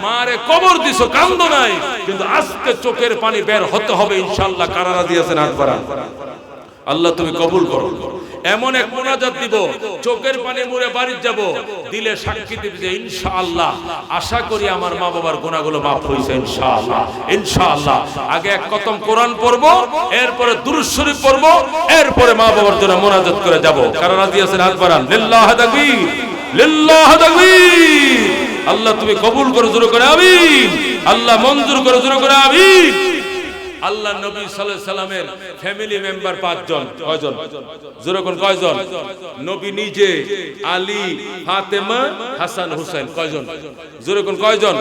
মারে কবর দিছো কান্দ নাই, কিন্তু আজকে চোখের পানি বের হতে হবে ইনশাআল্লাহ। কারা রাজি আছেন হাত বাড়ান। আল্লাহ তুমি কবুল করো। এমন এক মুনাজাত দিব, চোখের পানি মুড়ে বাড়ি যাব, দিলে সাক্ষী দিব যে ইনশাআল্লাহ আশা করি আমার মা বাবার গুনাহগুলো মাফ হইছে ইনশাআল্লাহ। ইনশাআল্লাহ আগে এক খতম কোরআন পড়বো, এরপরে দুরূদ শরীফ পড়বো, এরপরে মা বাবার জন্য মুনাজাত করে যাব। কারা রাজি আছেন হাত বাড়ান। লিল্লাহ তাকবীর, লিল্লাহ তাকবীর। আল্লাহ তুমি কবুল করো, জোরে করে আমিন। আল্লাহ মঞ্জুর করো, জোরে করে আমিন। আল্লাহ নবী সাল্লাল্লাহু আলাইহি সাল্লামের ফ্যামিলি মেম্বার 5 জন। কয়জন? জোরে কোন কয়জন? নবী নিজে, আলী, ফাতেমা, হাসান, হুসাইন। কয়জন? জোরে কোন কয়জন?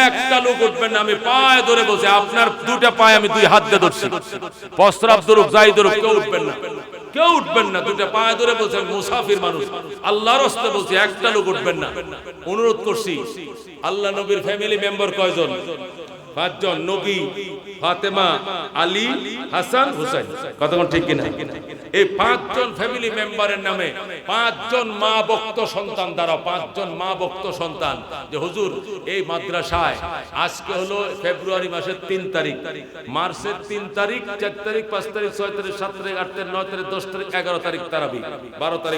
একটা লোক উঠবেন না, আমি পায়ে ধরে বলছি, আপনার দুটো পায়ে আমি দুই হাত দিয়ে ধরছি, প্রস্রাব দরুক যাই দরুক কেউ উঠবেন না, কেউ উঠবেন না, দুটো পায়ে ধরে বলছি, আমি মুসাফির মানুষ, আল্লাহর রাস্তায় বলছি, একটা লোক উঠবেন না, অনুরোধ করছি। আল্লাহ নবীর ফ্যামিলি মেম্বার কয়জন? 5 জন। নবী, ফাতেমা, আলী, হাসান, হুসাইন। কতক্ষণ ঠিক কিনা? এই 5 জন ফ্যামিলি মেম্বারের নামে 5 জন মা ভক্ত সন্তান দ্বারা, 5 জন মা ভক্ত সন্তান যে হুজুর এই মাদ্রাসায় আজকে হলো ফেব্রুয়ারি মাসের 3 তারিখ, মার্চের 3 তারিখ, 4 তারিখ, 5 তারিখ, 6 তারিখ, 7 তারিখ, 8 তারিখ, 9 তারিখ, 10 তারিখ, 11 তারিখ তারাবি, 12 তারিখ